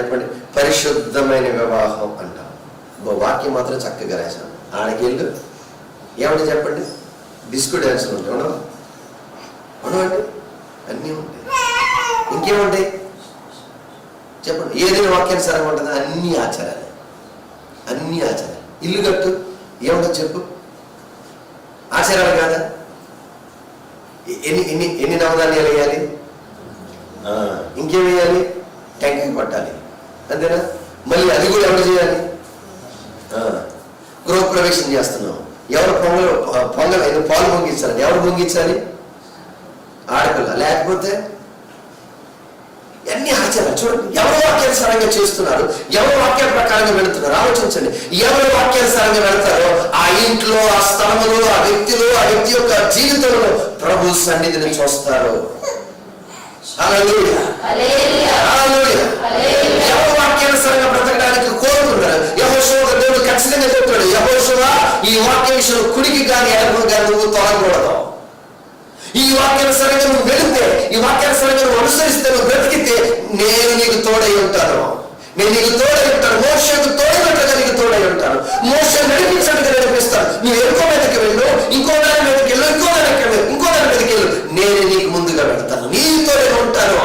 చెప్పండి? పరిశుద్ధమైన వివాహం అంటాం. వాక్యం మాత్రం చక్కగా రాశాను. ఆడకెళ్ళు ఏమంటే చెప్పండి? డిస్కో డ్యాన్సులు ఉంటాయి, ఉండవండి? అన్నీ ఉంటాయి. ఇంకేముంటాయి చెప్పండి? ఏదైనా వాక్యానుసారంగా ఉంటుందా? అన్ని ఆచారాలు. ఇల్లు కట్టు ఏముంటుంది చెప్పు? ఆచారాలు కాదా? ఎన్ని నవధాన్యాలు వేయాలి? ఇంకేం వేయాలి? టెంకాయ పట్టాలి, అంతేనా? మళ్ళీ అది కూడా ఎవరు చేయాలి? గృహప్రవేశం చేస్తున్నాం, ఎవరు పొంగల్ ఏదో పాలు పొంగించాలి, ఎవరు పొంగించాలి? ఆడపిల్ల. లేకపోతే అన్ని ఆచారాలు. చూడండి, ఎవరు వాక్యానుసారంగా చేస్తున్నారు, ఎవరు వాక్య ప్రకారంగా వెళుతున్నారు ఆలోచించండి. ఎవరు వాక్యానుసారంగా వెళతారో ఆ ఇంట్లో, ఆ స్థలములో, ఆ వ్యక్తిలో, ఆ వ్యక్తి యొక్క జీవితంలో ప్రభు సన్నిధిని చూస్తారు. హల్లెలూయా, హల్లెలూయా. ఎవరు వాక్యానుసారంగా బ్రతకడానికి కోరుతున్నారు? యెహోషువ దేవుడు ఖచ్చితంగా చెప్తాడు, యెహోషువ ఈ వాక్య విషయంలో కుడికి కానీ ఎడమకు కానీ నువ్వు తొలగకూడదు. ఈ వాక్యానుసారంగా నువ్వు వెళితే, ఈ వాక్యానుసారంగా నువ్వు అనుసరిస్తే, నువ్వు బ్రతికితే నేను నీకు తోడై ఉంటాను. మోషేకు తోడైనట్లుగా నీకు తోడై ఉంటాను. మోషే నడిపించినట్టుగా నడిపిస్తాను. నువ్వు ఇంకో మీదకి వెళ్ళు, ఇంకో దాని మీదకి వెళ్ళు, ఇంకో దాని మీదకి వెళ్ళు, నేను నీకు ముందుగా వెళ్తాను, నీతోనే ఉంటాను.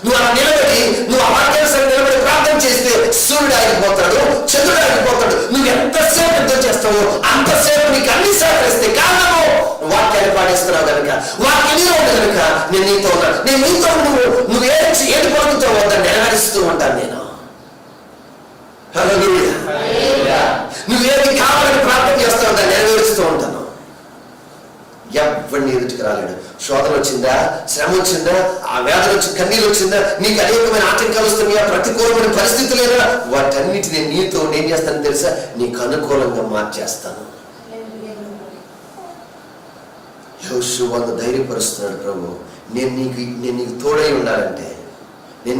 నువ్వు అలా నిలబడి, నువ్వు ఆ వాక్యానుసారం నిలబడి ప్రార్థన చేస్తే సూర్యుడు ఆగిపోతాడు, చంద్రుడు ఆగిపోతాడు. నువ్వు ఎంతసేపు యుద్ధం చేస్తావో అంతసేపు నీకు అన్ని సహకరిస్తే కారణము వాక్యాన్ని పాటిస్తున్నావు కనుక, వాక్యంలో ఉంది కనుక నేను నీతో ఉన్నాను. నేను నీతో నువ్వు ఏది పలుకుతావు దాన్ని నెరవేరుస్తూ ఉంటాను నేను. హల్లెలూయా. నువ్వేది కావాలని ప్రార్థన చేస్తావు దాన్ని నెరవేరుస్తూ ఉంటాను. ఎవరిని ఎదుటికి రాలేడు. శోధన వచ్చిందా, శ్రమ వచ్చిందా, ఆ వ్యాధులు వచ్చి కన్నీళ్ళు వచ్చిందా, నీకు అనేకమైన ఆటంకాలు వస్తున్నాయా, ప్రతికూలమైన పరిస్థితులేనా, వాటన్నిటిని నీతో నేను చేస్తాను తెలుసా? నీకు అనుకూలంగా మార్చేస్తాను. యెహోషువను ధైర్యపరుస్తున్నాడు ప్రభు. నేను నీకు తోడై ఉండాలంటే, నేను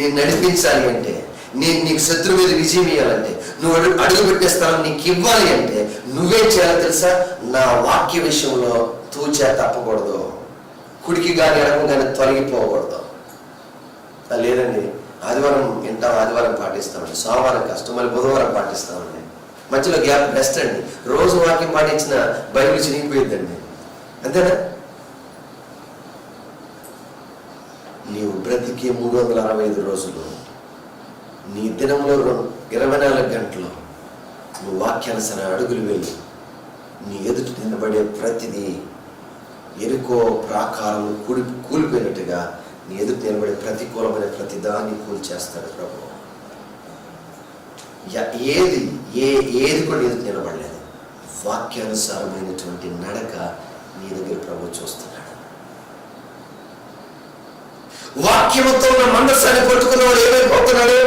నిన్ను నడిపించాలి అంటే, నేను నీకు శత్రువు మీద విజయం ఇవ్వాలంటే, నువ్వు అడుగు పెట్టే స్థలం నీకు ఇవ్వాలి అంటే నువ్వేం చేయాలో తెలుసా? నా వాక్య విషయంలో తూచా తప్పకూడదు, కుడికి కానీ ఎడమ కానీ తొలగిపోకూడదు. లేదండి, ఆదివారం వింటాం, ఆదివారం పాటిస్తామండి, సోమవారం కష్టం, మళ్ళీ బుధవారం పాటిస్తామండి, మధ్యలో గ్యాప్ బెస్ట్ అండి. రోజు వాక్యం పాటించిన బైబిల్ చినిగిపోయిందండి, అంతేనా? నీవు బ్రతికే 365 రోజులు, నీ దినంలో 24 గంటలు నువ్వు వాక్యానుసారం అడుగులు వెళ్ళి నీ ఎదుటి నిలబడే ప్రతిదీ ఎరుకో ప్రాకారం కూలిపోయినట్టుగా నీ ఎదుటి నిలబడే ప్రతికూలమైన ప్రతిదాన్ని కూల్చేస్తాడు ప్రభు. ఏది కూడా ఎదుటి నిలబడలేదు. వాక్యానుసారమైనటువంటి నడక నీ దగ్గర ప్రభు చూస్తున్నాడు. వాక్యముతో ఉన్న మనస్సాన్ని పట్టుకున్నవాడు ఏమైపోతున్నాడు?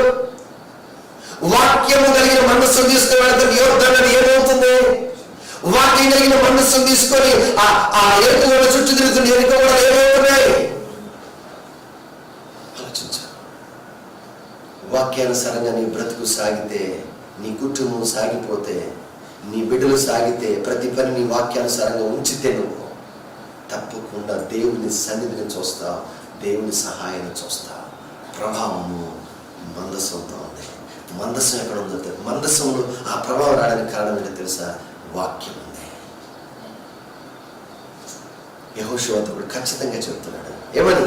వాక్యము కలిగిన మనస్సు తీసుకుని వెళ్తాడు. యోర్దాను ఏమవుతుంది? వాక్యం కలిగిన మనస్సు తీసుకొని ఆ ఎరుకు కూడా చుట్టూ తిరుగుతున్న ఎరుక కూడా ఏమవుతున్నాయి? ఆలోచించాలి. వాక్యానుసారంగా నీ బ్రతుకు సాగితే, నీ కుటుంబం సాగిపోతే, నీ బిడ్డలు సాగితే, ప్రతి పని నీ వాక్యానుసారంగా ఉంచితే నువ్వు తప్పకుండా దేవుని సన్నిధిని చూస్తావు, దేవుని సహాయాన్ని చూస్తావు. ప్రభావము మందసంతో ఉంది. మందసం ఎక్కడ ఉందో, మందసంలో ఆ ప్రభావం రావడానికి కారణం ఏంటో తెలుసా? వాక్యం ఉంది. యెహోషువ కూడా ఖచ్చితంగా చెప్తున్నాడు, ఏమని?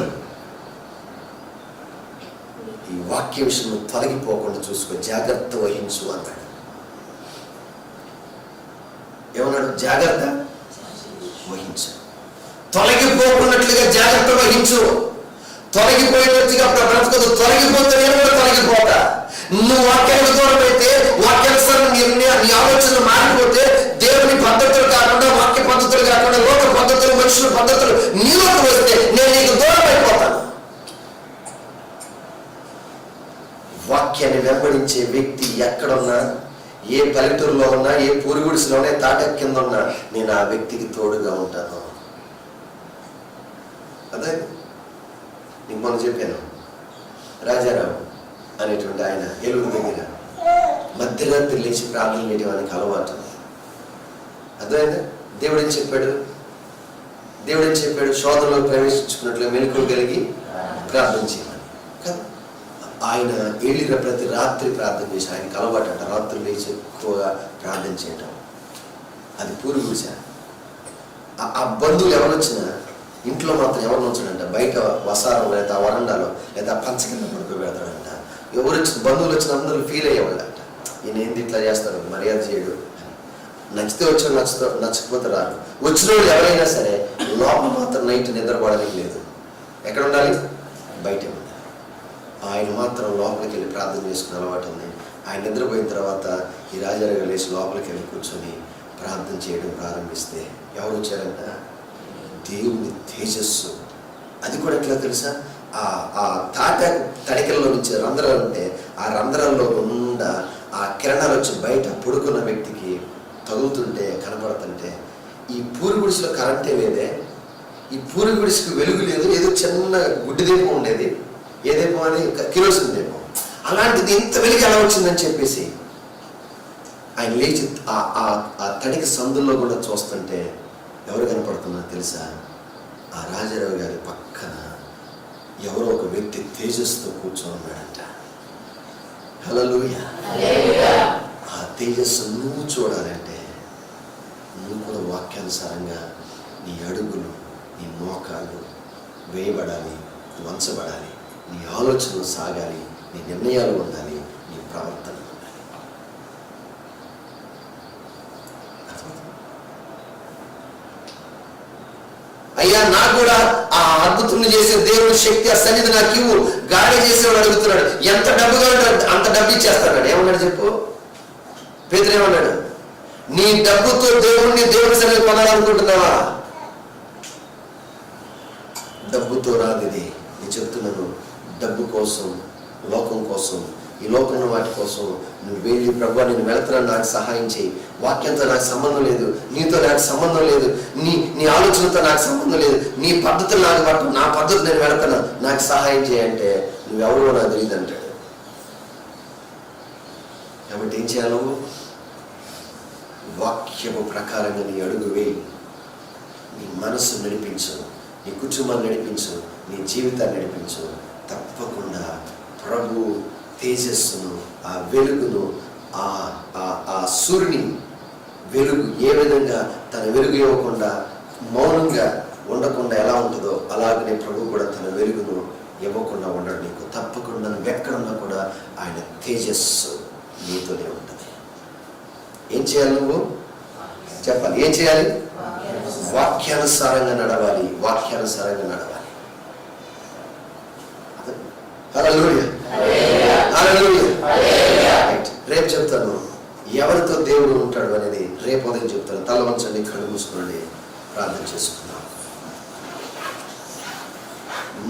ఈ వాక్య విషయంలో తొలగిపోకుండా చూసుకో, జాగ్రత్త వహించు అన్నాడు. ఏమన్నాడు? జాగ్రత్త వహించు, తొలగిపోకున్నట్లుగా జాగ్రత్త వహించు. తొలగిపోయినట్టుగా బ్రతకదు, తొలగిపోతే నేను కూడా తొలగిపోతా. నువ్వు వాక్యానికి దూరం అయితే, వాక్యానుసారం నీ ఆలోచనలు మారిపోతే, దేవుని పద్ధతులు కాకుండా, వాక్య పద్ధతులు కాకుండా, లోక పద్ధతులు, మనుషుల పద్ధతులు నీలోకి వస్తే నేను నీకు దూరం అయిపోతాను. వాక్యాన్ని వెంబడించే వ్యక్తి ఎక్కడున్నా, ఏ పల్లెటూరులో ఉన్నా, ఏ పూరిగుడిసిలోనే తాట కింద ఉన్నా, నేను ఆ వ్యక్తికి తోడుగా ఉంటాను. అదే నీకు మనం చెప్పాను, రాజారావు అనేటువంటి ఆయన ఏలూరు దగ్గర మధ్యరాత్రి లేచి ప్రార్థన చేయడానికి అలవాటు. అర్థమైందా? దేవుడు ఏం చెప్పాడు? శోధనలో ప్రవేశించుకున్నట్లుగా మెలకువ కలిగి ప్రార్థన చేయమని కదా. ఆయన ఏలిన ప్రతి రాత్రి ప్రార్థన చేసి, ఆయనకి అలవాటు అంట రాత్రులు లేచి ఎక్కువగా ప్రార్థన చేయటం. అది పూరి గుడిస. ఆ బంధువులు ఎవరు వచ్చినా ఇంట్లో మాత్రం ఎవరిని ఉంచాడంట, బయట వసారం లేదా వరండాలో లేదా పంచ కింద పడుకోబెడతాడంట. ఎవరు వచ్చిన బంధువులు వచ్చిన అందరూ ఫీల్ అయ్యేవాళ్ళంట, ఈయన ఏంది ఇట్లా చేస్తాడు, మర్యాద చేయడు. నచ్చితే వచ్చాడు, నచ్చకపోతే రాడు. వచ్చిన వాళ్ళు ఎవరైనా సరే లోపల మాత్రం నైట్ నిద్రపోవడానికి లేదు. ఎక్కడ ఉండాలి? బయట ఉండాలి. ఆయన మాత్రం లోపలికి వెళ్ళి ప్రార్థన చేసుకునే అలవాటు ఉంది. ఆయన నిద్రపోయిన తర్వాత ఈ రాజారావు లేచి లోపలికి వెళ్ళి కూర్చొని ప్రార్థన చేయడం ప్రారంభిస్తే ఎవరు వచ్చారంట? దేవుని తేజస్సు. అది కూడా ఎట్లా తెలుసా? ఆ తాటాకు తడికల్లో నుంచి రంధ్రాలు ఉంటే ఆ రంధ్రాల్లో గుండా ఆ కిరణాలు వచ్చి బయట పడుకున్న వ్యక్తికి తగులుతుంటే కనపడుతుంటే, ఈ పూరి గుడిసెలో కరెంటే లేదే, ఈ పూరి గుడిసెకి వెలుగు లేదు, ఏదో చిన్న గుడ్డి దీపం ఉండేది. ఏ దీపం? అది కిరోసిన్ దీపం. అలాంటిది ఇంత వెలుగు ఎలా వచ్చిందని చెప్పేసి ఆయన లేచి ఆ తడికి సందుల్లో కూడా చూస్తుంటే ఎవరు కనపడుతున్నారు తెలుసా? ఆ రాజారావు గారి పక్కన ఎవరో ఒక వ్యక్తి తేజస్సుతో కూర్చొని ఉన్నాడంట. హల్లెలూయా. ఆ తేజస్సు నువ్వు చూడాలంటే నువ్వు కూడా వాక్యానుసారంగా నీ అడుగులు, నీ మోకాళ్ళు వేయబడాలి, వంచబడాలి, నీ ఆలోచనలు సాగాలి, నీ నిర్ణయాలు ఉండాలి, నీ ప్రవర్తన ఉండాలి. అయ్యా నాకు కూడా ఆ అద్భుతం చేసే దేవుని శక్తి, ఆ సన్నిధి నాకు ఇవ్వు. గాడి చేసేవాడు అడుగుతున్నాడు, ఎంత డబ్బు కావాలంటే అంత డబ్బు ఇచ్చేస్తాడు. ఏమన్నాడు చెప్పు? పేతురు ఏమన్నాడు? నీ డబ్బుతో దేవుని సన్నిధి కొనాలనుకుంటున్నావా? డబ్బుతో రాదు ఇది. నేను చెప్తున్నాను, డబ్బు కోసం, లోకం కోసం, ఈ లోకంలో వాటి కోసం నువ్వు వెళ్ళి, ప్రభువా నేను వెళ్తున్నాను, నాకు సహాయం చేయి. వాక్యంతో నాకు సంబంధం లేదు, నీతో నాకు సంబంధం లేదు, నీ ఆలోచనతో నాకు సంబంధం లేదు, నీ పద్ధతులు నాకు పట్టు, నా పద్ధతి నేను వెళ్తాను, నాకు సహాయం చేయంటే నువ్వెవరో నాకు తెలియదు అంటాడు. కాబట్టి ఏం చేయాలి? నువ్వు వాక్యము ప్రకారంగా నీ అడుగు వేయి, నీ మనస్సు నడిపించు, నీ కుటుంబాన్ని నడిపించు, నీ జీవితాన్ని నడిపించు. తప్పకుండా ప్రభు తేజస్సును, ఆ వెలుగును, ఆ సూర్యుని వెలుగు ఏ విధంగా తన వెలుగు ఇవ్వకుండా మౌనంగా ఉండకుండా ఎలా ఉంటుందో అలాగనే ప్రభు కూడా తన వెలుగును ఇవ్వకుండా ఉండడు. నీకు తప్పకుండా నువ్వు ఎక్కడున్నా కూడా ఆయన తేజస్సు నీతోనే ఉంటుంది. ఏం చేయాలి? నువ్వు చెప్పాలి. ఏం చేయాలి? వాక్యానుసారంగా నడవాలి, వాక్యానుసారంగా నడవాలి. హల్లెలూయా, హల్లెలూయా. రేపు చెప్తాను ఎవరితో దేవుడు ఉంటాడు అనేది, రేపు ఉదయం చెప్తాను. తల వంచండి, కళ్ళు మూసుకోండి, ప్రార్థన చేసుకుందాం.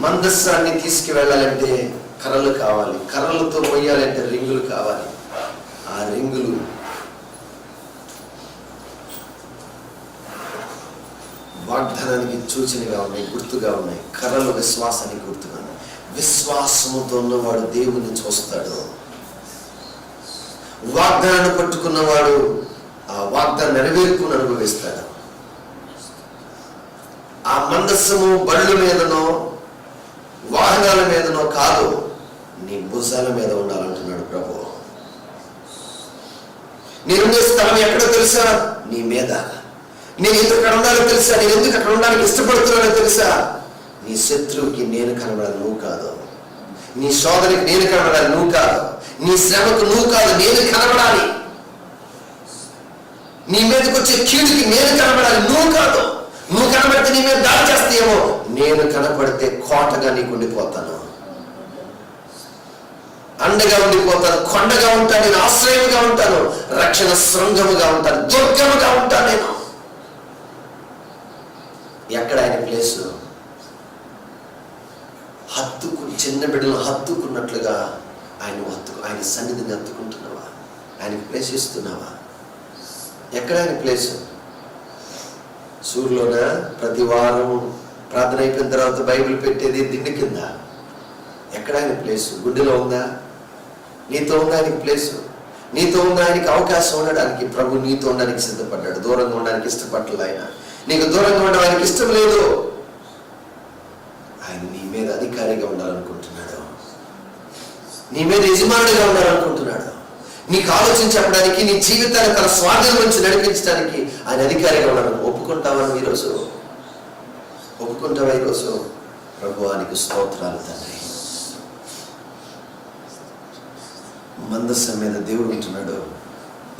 మందస్సాన్ని తీసుకువెళ్ళాలంటే కర్రలు కావాలి, కర్రలతో మొయ్యాలంటే రింగులు కావాలి. ఆ రింగులు వాగ్దానానికి సూచనగా ఉన్నాయి, గుర్తుగా ఉన్నాయి. కర్రలు విశ్వాసానికి గుర్తుగా ఉన్నాయి. విశ్వాసముతో ఉన్నవాడు దేవుని చూస్తాడు. వాగ్దానాన్ని పట్టుకున్నవాడు ఆ వాగ్దానం నెరవేర్పును అనుభవిస్తాడు. ఆ మందస్సము బళ్ళు మీదనో వాహనాల మీదనో కాదు, నీ భుజాల మీద ఉండాలంటున్నాడు ప్రభు. నేనుండే స్థలం ఎక్కడో తెలుసా? నీ మీద. నేను ఎందుకు అక్కడ ఉండాలో తెలుసా? నేను ఎందుకు అక్కడ ఉండడానికి ఇష్టపడుతున్నానో తెలుసా? నీ శత్రువుకి నేను కనబడాలి, నువ్వు కాదు. నీ సోదరికి నేను కనబడాలి, నువ్వు కాదు. నీ శ్రమకు నువ్వు కాదు, నేను కనబడాలి. నీ మీదకి వచ్చే కీడుకి నేను కనబడాలి, నువ్వు కాదు. నువ్వు కనబడితే నీ మీద దాడి చేస్తాయేమో, నేను కనపడితే కోటగా నీకు ఉండిపోతాను, అండగా ఉండిపోతాను, కొండగా ఉంటాను, నేను ఆశ్రయముగా ఉంటాను, రక్షణ శృంగముగా ఉంటాను, దుర్గముగా ఉంటాను. నేను ఎక్కడ ఆయన ప్లేసు? చిన్న బిడ్డలను హత్తుకున్నట్లుగా ఆయన సన్నిధిని హత్తుకుంటున్నావా? ఆయనకి ప్లేస్ ఇస్తున్నావా? ఎక్కడ ఆయన ప్లేసు? సూర్యులోన ప్రతి వారం ప్రార్థన అయిపోయిన తర్వాత బైబిల్ పెట్టేది దిండి కింద. ఎక్కడ ఆయన ప్లేసు? గుండెలో ఉందా? నీతో ఉందా ఆయనకి ప్లేసు? నీతో ఉందా ఆయనకి అవకాశం ఉండడానికి? ప్రభు నీతో ఉండడానికి సిద్ధపడ్డాడు, దూరంగా ఉండడానికి ఇష్టపడలేదు. ఆయన నీకు దూరంగా ఉండడం ఆయనకి ఇష్టం లేదు. ఆయన నీ మీద అధికారిగా ఉండాలనుకుంటున్నాడు. నీ మీద యజమానుడిగా ఉండాలనుకుంటున్నాడు. నీకు ఆలోచన చెప్పడానికి, నీ జీవితాన్ని తన స్వాధీనం నుంచి నడిపించడానికి ఆయన అధికారిగా ఉన్నాడు. ఒప్పుకుంటావా ఈరోజు? ఒప్పుకుంటావా ఈరోజు? ప్రభువానికి స్తోత్రాలు తండ్రి. మందసం మీద దేవుడు ఉంటున్నాడు.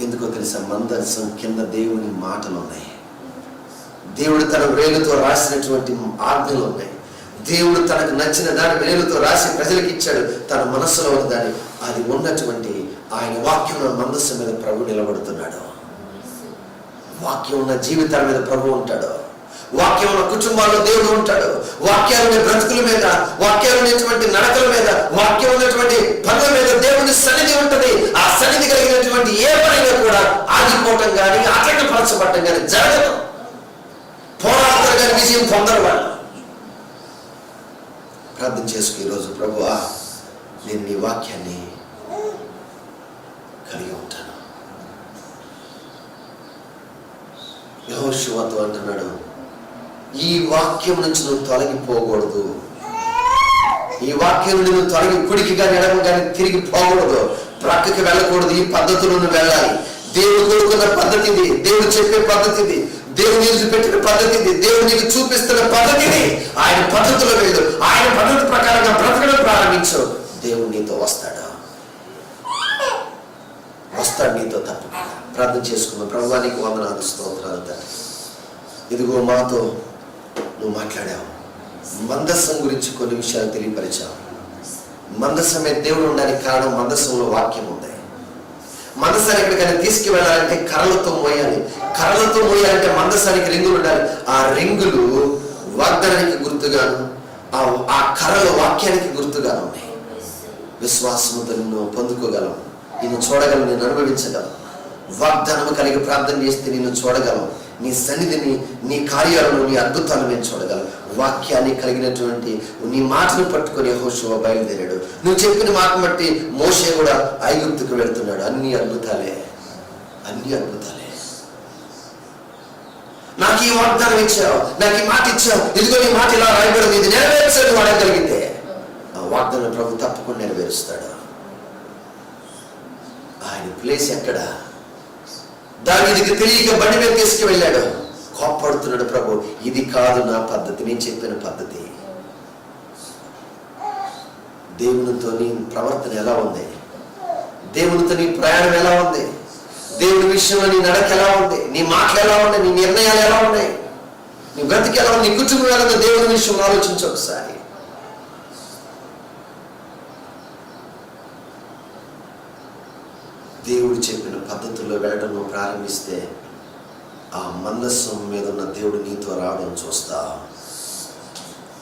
ఎందుకో తెలుసా? మందసం కింద దేవుని మాటలు ఉన్నాయి. దేవుడు తన వేలుతో రాసినటువంటి ఆజ్ఞలు ఉన్నాయి. దేవుడు తనకు నచ్చిన దాని వేలుతో రాసి ప్రజలకు ఇచ్చాడు. తన మనస్సులో ఉన్న దాన్ని, అది ఉన్నటువంటి ఆయన వాక్యం మందస్సు మీద ప్రభు నిలబడుతున్నాడు. వాక్యం ఉన్న జీవితాల మీద ప్రభు ఉంటాడు. వాక్యం ఉన్న కుటుంబాల్లో దేవుడు ఉంటాడు. వాక్యాలు ఉన్న బ్రతుకుల మీద, వాక్యాలు ఉన్నటువంటి నడకల మీద, వాక్యం ఉన్నటువంటి పనుల మీద దేవుని సన్నిధి ఉంటుంది. ఆ సన్నిధి కలిగినటువంటి ఏ పనిగా కూడా ఆగిపోవటం కానీ ఆటంకపరచబడటం కానీ జరగదు. పోరాడతారు కానీ విజయం పొందరు వాళ్ళు. ప్రార్థన చేసుకు ఈరోజు, ప్రభువా నేను నీ వాక్యాన్ని కలిగి ఉంటాను. యెహోషువతో అంటున్నాడు, ఈ వాక్యం నుంచి నువ్వు తొలగిపోకూడదు. ఈ వాక్యం నుండి నువ్వు తొలగి కుడికి కానీ ఎడమ కానీ తిరిగి పోకూడదు. ప్రక్కకి వెళ్ళకూడదు. ఈ పద్ధతిలో నువ్వు వెళ్ళాలి. దేవుడు కోరుకున్న పద్ధతి ఇది. దేవుడు చెప్పే పద్ధతి ఇది. దేవుడు నీకు పెట్టిన పద్ధతి ఇది. దేవుడు నీకు చూపిస్తున్న పద్ధతి ఇది. ఆయన పద్ధతిలో వెళ్ళు. ఆయన పద్ధతి ప్రకారంగా బ్రతకడం ప్రారంభించు. దేవుడు నీతో వస్తాడు నీతో తప్పకుండా. ప్రార్థన చేసుకున్నాం. ప్రభువా నీకు వందనాలు, స్తోత్రాలు తండ్రి. ఇదిగో మాతో నువ్వు మాట్లాడావు. మందసం గురించి కొన్ని విషయాలు తెలియపరిచావు. మందసం మీద దేవుడు ఉండడానికి కారణం, మందసంలో వాక్యం ఉంది. మందసాన్ని ఎక్కడికైనా తీసుకువెళ్ళాలంటే కర్రలతో మోయాలి. కర్రలతో మోయాలంటే మందసానికి రింగులు ఉండాలి. ఆ రింగులు వాగ్దానానికి గుర్తుగాను, ఆ కర్రలు వాక్యానికి గుర్తుగాను ఉన్నాయి. విశ్వాసంతో నిన్ను పొందుకోగలం, నిన్ను చూడగలం, నేను అనుభవించగలం. వాగ్దానము కలిగి ప్రార్థన చేస్తే నిన్ను చూడగలం. నీ సన్నిధిని, నీ కార్యాలను, నీ అద్భుతాలను నేను చూడగలం. వాక్యాన్ని కలిగినటువంటి నీ మాటను పట్టుకొని యెహోషువ బయలుదేరాడు. నువ్వు చెప్పిన మాట బట్టి మోషే కూడా ఐగుప్తుకు వెళ్తున్నాడు. అన్ని అద్భుతాలే, అన్ని అద్భుతాలే. నాకు ఈ వాగ్దానం ఇచ్చావు, నాకు ఈ మాట ఇచ్చావు, ఇదిగో నీ మాట ఇలా రాయబడింది, ఇది నెరవేర్చాడు వాడగలిగితే ఆ వాగ్దానం ప్రభు తప్పకుండా నెరవేరుస్తాడు. ఆయన ప్లేస్ ఎక్కడ? దావీదుకి తెలియక బండి మీద తీసుకువెళ్ళాడు. కోప్పడుతున్నాడు ప్రభు, ఇది కాదు నా పద్ధతి, నేను చెప్పిన పద్ధతి. దేవునితో నీ ప్రవర్తన ఎలా ఉంది? దేవునితో నీ ప్రయాణం ఎలా ఉంది? దేవుని విషయంలో నీ నడక ఎలా ఉంది? నీ మాటలు ఎలా ఉన్నాయి? నీ నిర్ణయాలు ఎలా ఉన్నాయి? నీ బ్రతికి ఎలా ఉంది? నీ కుటుంబం ఎలా ఉంది? దేవుని విషయంలో ఆలోచించు ఒకసారి. దేవుడు చెప్పిన పద్ధతుల్లో వెళ్ళడం నువ్వు ప్రారంభిస్తే ఆ మందస్సం మీద ఉన్న దేవుడు నీతో రావడం చూస్తా.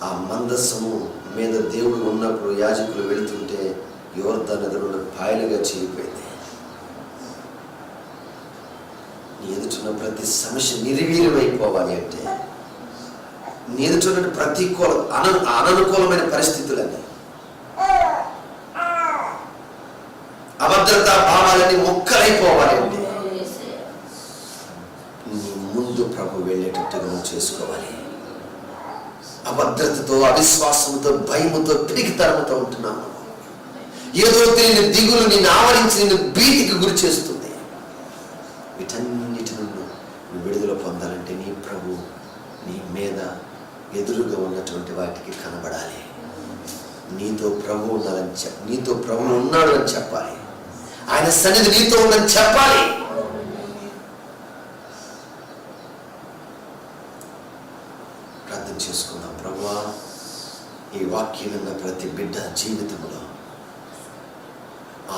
ఆ మందస్సము మీద దేవుడు ఉన్నప్పుడు యాజకులు వెళుతుంటే యోర్దాను నదిలో పాయలుగా చీలిపోయింది. నీ ఎదుటిన్న ప్రతి సమస్య నిర్వీర్యమైపోవాలి అంటే, నీ ఎదుటిన్న ప్రతికూల అననుకూలమైన పరిస్థితులన్నీ, అభద్రతా భావాలన్నీ మొక్కలైపోవాలి అంటే నీ ముందు ప్రభు వెళ్ళేటట్టుగా నువ్వు చేసుకోవాలి. అభద్రతతో, అవిశ్వాసంతో, భయముతో, పిరికితనంతో ఉంటున్నాను. ఏదో తెలియని దిగులు నిన్ను ఆవరించి నిన్ను భీతికి గురి చేస్తుంది. వీటన్నిటి నుండి నువ్వు విడుదల పొందాలంటే నీ ప్రభు నీ మీద ఎదురుగా ఉన్నటువంటి వాటికి కనబడాలి. నీతో ప్రభు ఉండాలని నీతో ప్రభు ఉన్నాడు అని చెప్పాలి. ఆయన సన్నిధి నీతో ఉందని చెప్పాలి. ప్రార్థన చేసుకుందాం. ప్రభువా, ఈ వాక్యం విన్న ప్రతి బిడ్డ జీవితంలో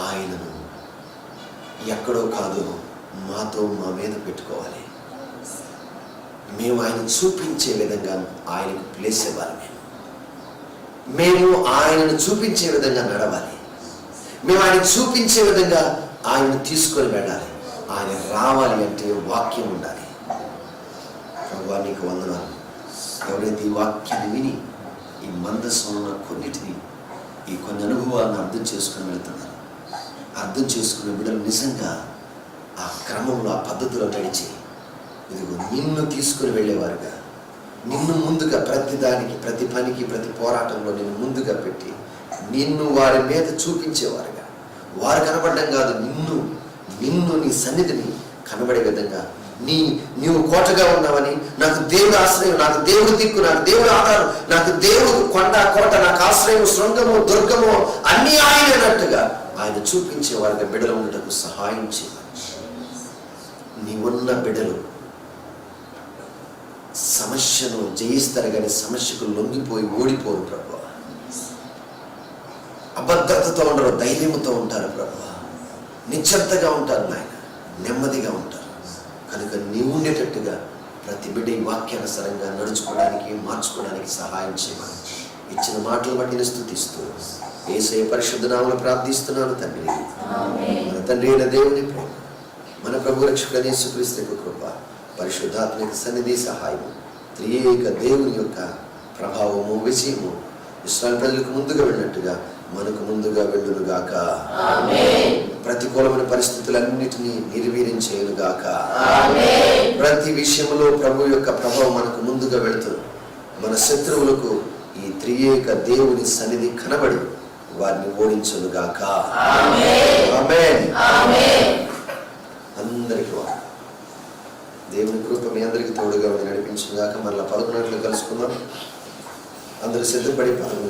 ఆయనను ఎక్కడో కాదు మాతో, మా మీద పెట్టుకోవాలి. మేము ఆయన చూపించే విధంగా ఆయనకు ప్లేస్ ఇవ్వాలి. మేము ఆయనను చూపించే విధంగా నడవాలి. మేము ఆయన చూపించే విధంగా ఆయనను తీసుకొని వెళ్ళాలి. ఆయన రావాలి అంటే వాక్యం ఉండాలి. ప్రభువా నీకు వందనాలు. ఎవరైతే ఈ వాక్యాన్ని విని ఈ మందసం ఉన్న కొన్నిటిని, ఈ కొన్ని అనుభవాలను అర్థం చేసుకుని వెళ్తున్నారు, అర్థం చేసుకునే బిడ్డలు నిజంగా ఆ క్రమంలో, ఆ పద్ధతిలో నడిచి ఇదిగో నిన్ను తీసుకుని వెళ్ళేవారుగా, నిన్ను ముందుగా ప్రతి దానికి, ప్రతి పనికి, ప్రతి పోరాటంలో నిన్ను ముందుగా పెట్టి నిన్ను వారి మీద చూపించేవారుగా, వారు కనబడడం కాదు, నిన్ను నీ సన్నిధిని కనబడే విధంగా, నీవు కోటగా ఉన్నావని, నాకు దేవుడు ఆశ్రయం, నాకు దేవుడు దిక్కు, నాకు దేవుడు ఆధారం, నాకు దేవుడు కొండ కోట, నాకు ఆశ్రయం, శృంగము దుర్గము అన్ని ఆయనట్టుగా ఆయన చూపించేవారుగా బిడ్డలు ఉండటకు సహాయం చేయాలి. నీవున్న బిడ్డలు సమస్యను జయిస్తారు కానీ సమస్యకు లొంగిపోయి ఓడిపోరు ప్రభు. అభద్రతతో ఉండరు, ధైర్యంతో ఉంటారు ప్రభు. నిశ్చంతగా ఉంటారు నాయన, నెమ్మదిగా ఉంటారు. కనుక నీవు ఉండేటట్టుగా ప్రతి బిడ్డ ఈ వాక్యానుసారంగా నడుచుకోవడానికి, మార్చుకోవడానికి సహాయం చేయమని ఇచ్చిన మాటలు బట్టి నేను స్తుతిస్తూ యేసయ్య పరిశుద్ధ నామములో ప్రార్థిస్తున్నాను తండ్రి. మన తండ్రి అయిన దేవుని ప్రేమ, మన ప్రభు రక్షకుడైన యేసుక్రీస్తు యొక్క కృప, పరిశుద్ధాత్మక సన్నిధి, సహాయము, త్రియేక దేవుని యొక్క ప్రభావము, విజయము ఇశ్రాయేలు ప్రజలకు ముందుగా వెళ్ళినట్టుగా మనకు ముందుగా వెళ్ళునుగాక. ప్రతికూలమైన పరిస్థితులన్నిటినీ నిర్వీర్యం చేయునుగాక. ప్రతి విషయంలో ప్రభు యొక్క ప్రభావం మనకు ముందుగా వెళుతుంది. మన శత్రువులకు ఈ త్రియేక దేవుని సన్నిధి కనబడి వారిని ఓడించునుగాక. ఆమేన్. అందరికీ దేవుని కృప మీ అందరికీ తోడుగా నడిపించుగాక. మరలా 11 గంటలకు కలుసుకుందాం. అందరూ సిద్ధపడి 11